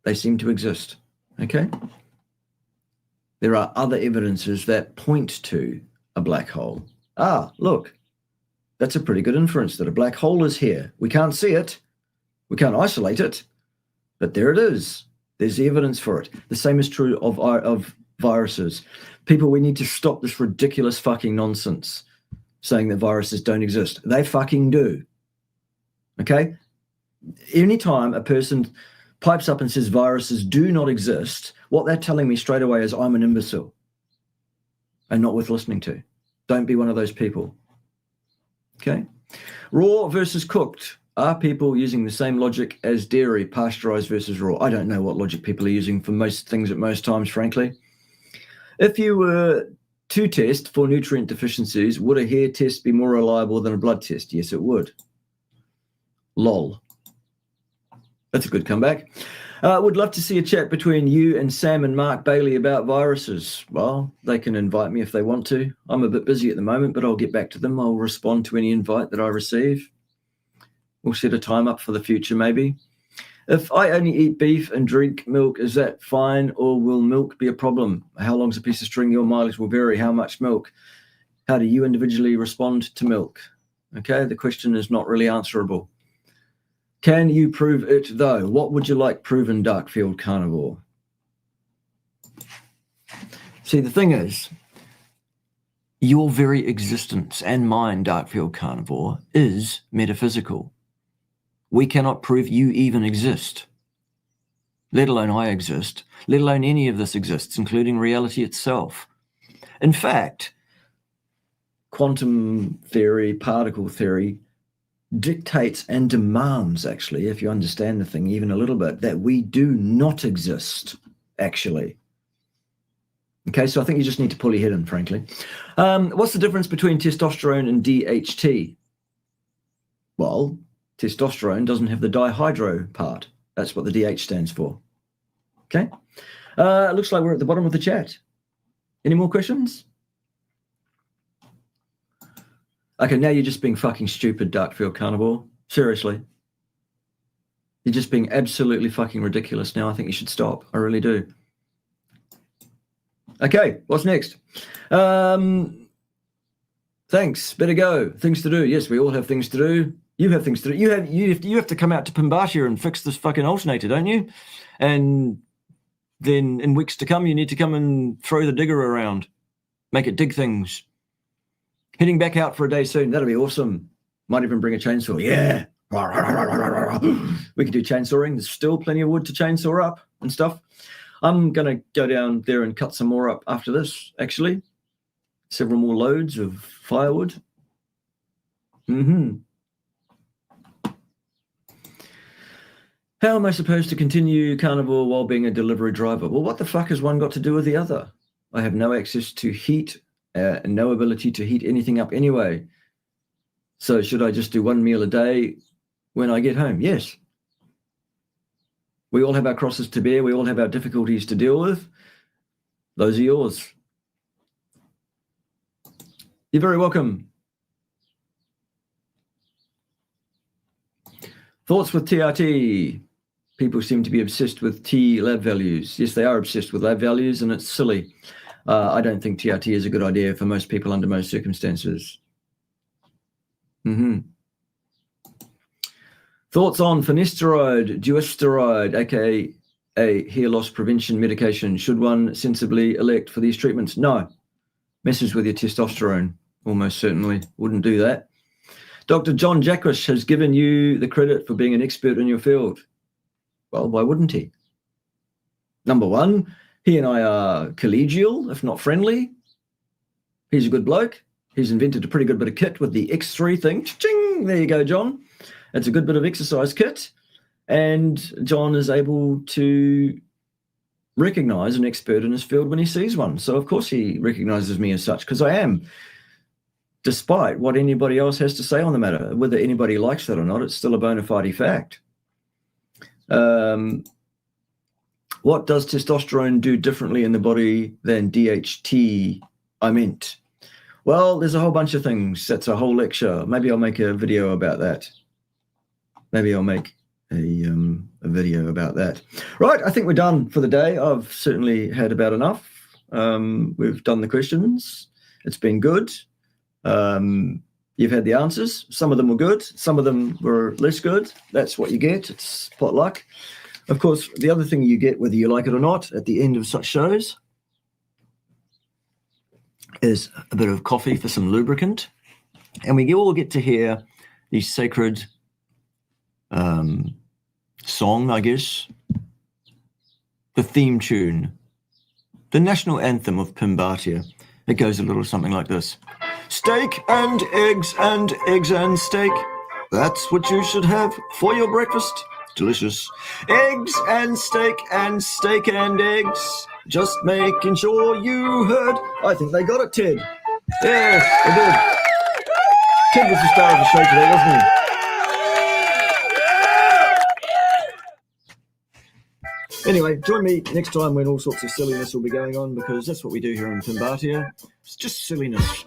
They seem to exist, okay? There are other evidences that point to a black hole. Ah, look, that's a pretty good inference that a black hole is here. We can't see it. We can't isolate it, but there it is. There's the evidence for it. The same is true of viruses. People, we need to stop this ridiculous fucking nonsense saying that viruses don't exist. They fucking do. Okay? Anytime a person pipes up and says viruses do not exist, what they're telling me straight away is I'm an imbecile and not worth listening to. Don't be one of those people. Okay? Raw versus cooked. Are people using the same logic as dairy, pasteurized versus raw? I don't know what logic people are using for most things at most times, frankly. If you were to test for nutrient deficiencies, would a hair test be more reliable than a blood test? Yes, it would. Lol. That's a good comeback. Would love to see a chat between you and Sam and Mark Bailey about viruses. Well, they can invite me if they want to. I'm a bit busy at the moment, but I'll get back to them. I'll respond to any invite that I receive. We'll set a time up for the future, maybe. If I only eat beef and drink milk, is that fine, or will milk be a problem? How long's a piece of string? Your mileage will vary. How much milk? How do you individually respond to milk? Okay, the question is not really answerable. Can you prove it, though? What would you like proven, Darkfield Carnivore? See, the thing is, your very existence and mine, Darkfield Carnivore, is metaphysical. We cannot prove you even exist, let alone I exist, let alone any of this exists, including reality itself. In fact, quantum theory, particle theory, dictates and demands, actually, if you understand the thing even a little bit, that we do not exist, actually. Okay, so I think you just need to pull your head in, frankly. What's the difference between testosterone and DHT? Well, testosterone doesn't have the dihydro part. That's what the DH stands for. Okay? It looks like we're at the bottom of the chat. Any more questions? Okay, now you're just being fucking stupid, Darkfield Carnivore. Seriously. You're just being absolutely fucking ridiculous now. I think you should stop. I really do. Okay, what's next? Thanks. Better go. Things to do. Yes, we all have things to do. You have things to do. You have to come out to Pimbatia and fix this fucking alternator, don't you? And then in weeks to come, you need to come and throw the digger around. Make it dig things. Heading back out for a day soon. That'll be awesome. Might even bring a chainsaw. Yeah. We can do chainsawing. There's still plenty of wood to chainsaw up and stuff. I'm going to go down there and cut some more up after this, actually. Several more loads of firewood. How am I supposed to continue carnivore while being a delivery driver? Well, what the fuck has one got to do with the other? I have no access to heat and no ability to heat anything up anyway. So should I just do one meal a day when I get home? Yes. We all have our crosses to bear. We all have our difficulties to deal with. Those are yours. You're very welcome. Thoughts with TRT. People seem to be obsessed with T lab values. Yes, they are obsessed with lab values, and it's silly. I don't think TRT is a good idea for most people under most circumstances. Thoughts on finasteride, duosteroid, aka a hair loss prevention medication. Should one sensibly elect for these treatments? No. Messes with your testosterone. Almost certainly wouldn't do that. Dr. John Jacquish has given you the credit for being an expert in your field. Well, why wouldn't he? Number one, he and I are collegial, if not friendly. He's a good bloke. He's invented a pretty good bit of kit with the X3 thing. Ching! There you go, John. It's a good bit of exercise kit. And John is able to recognize an expert in his field when he sees one. So, of course, he recognizes me as such, because I am. Despite what anybody else has to say on the matter, whether anybody likes that or not, it's still a bona fide fact. What does testosterone do differently in the body than DHT? I meant. Well, there's a whole bunch of things. That's a whole lecture. Maybe I'll make a video about that. Maybe I'll make a video about that. Right, I think we're done for the day. I've certainly had about enough. We've done the questions. It's been good. You've had the answers. Some of them were good. Some of them were less good. That's what you get. It's potluck. Of course, the other thing you get, whether you like it or not, at the end of such shows is a bit of coffee for some lubricant. And we all get to hear the sacred song, I guess, the theme tune, the national anthem of Pimbatia. It goes a little something like this. Steak and eggs and eggs and steak. That's what you should have for your breakfast. Delicious. Eggs and steak and steak and eggs. Just making sure you heard. I think they got it, Ted. Yeah, they did. Ted was the star of the show today, wasn't he? Anyway, join me next time when all sorts of silliness will be going on, because that's what we do here in Pimbatia. It's just silliness.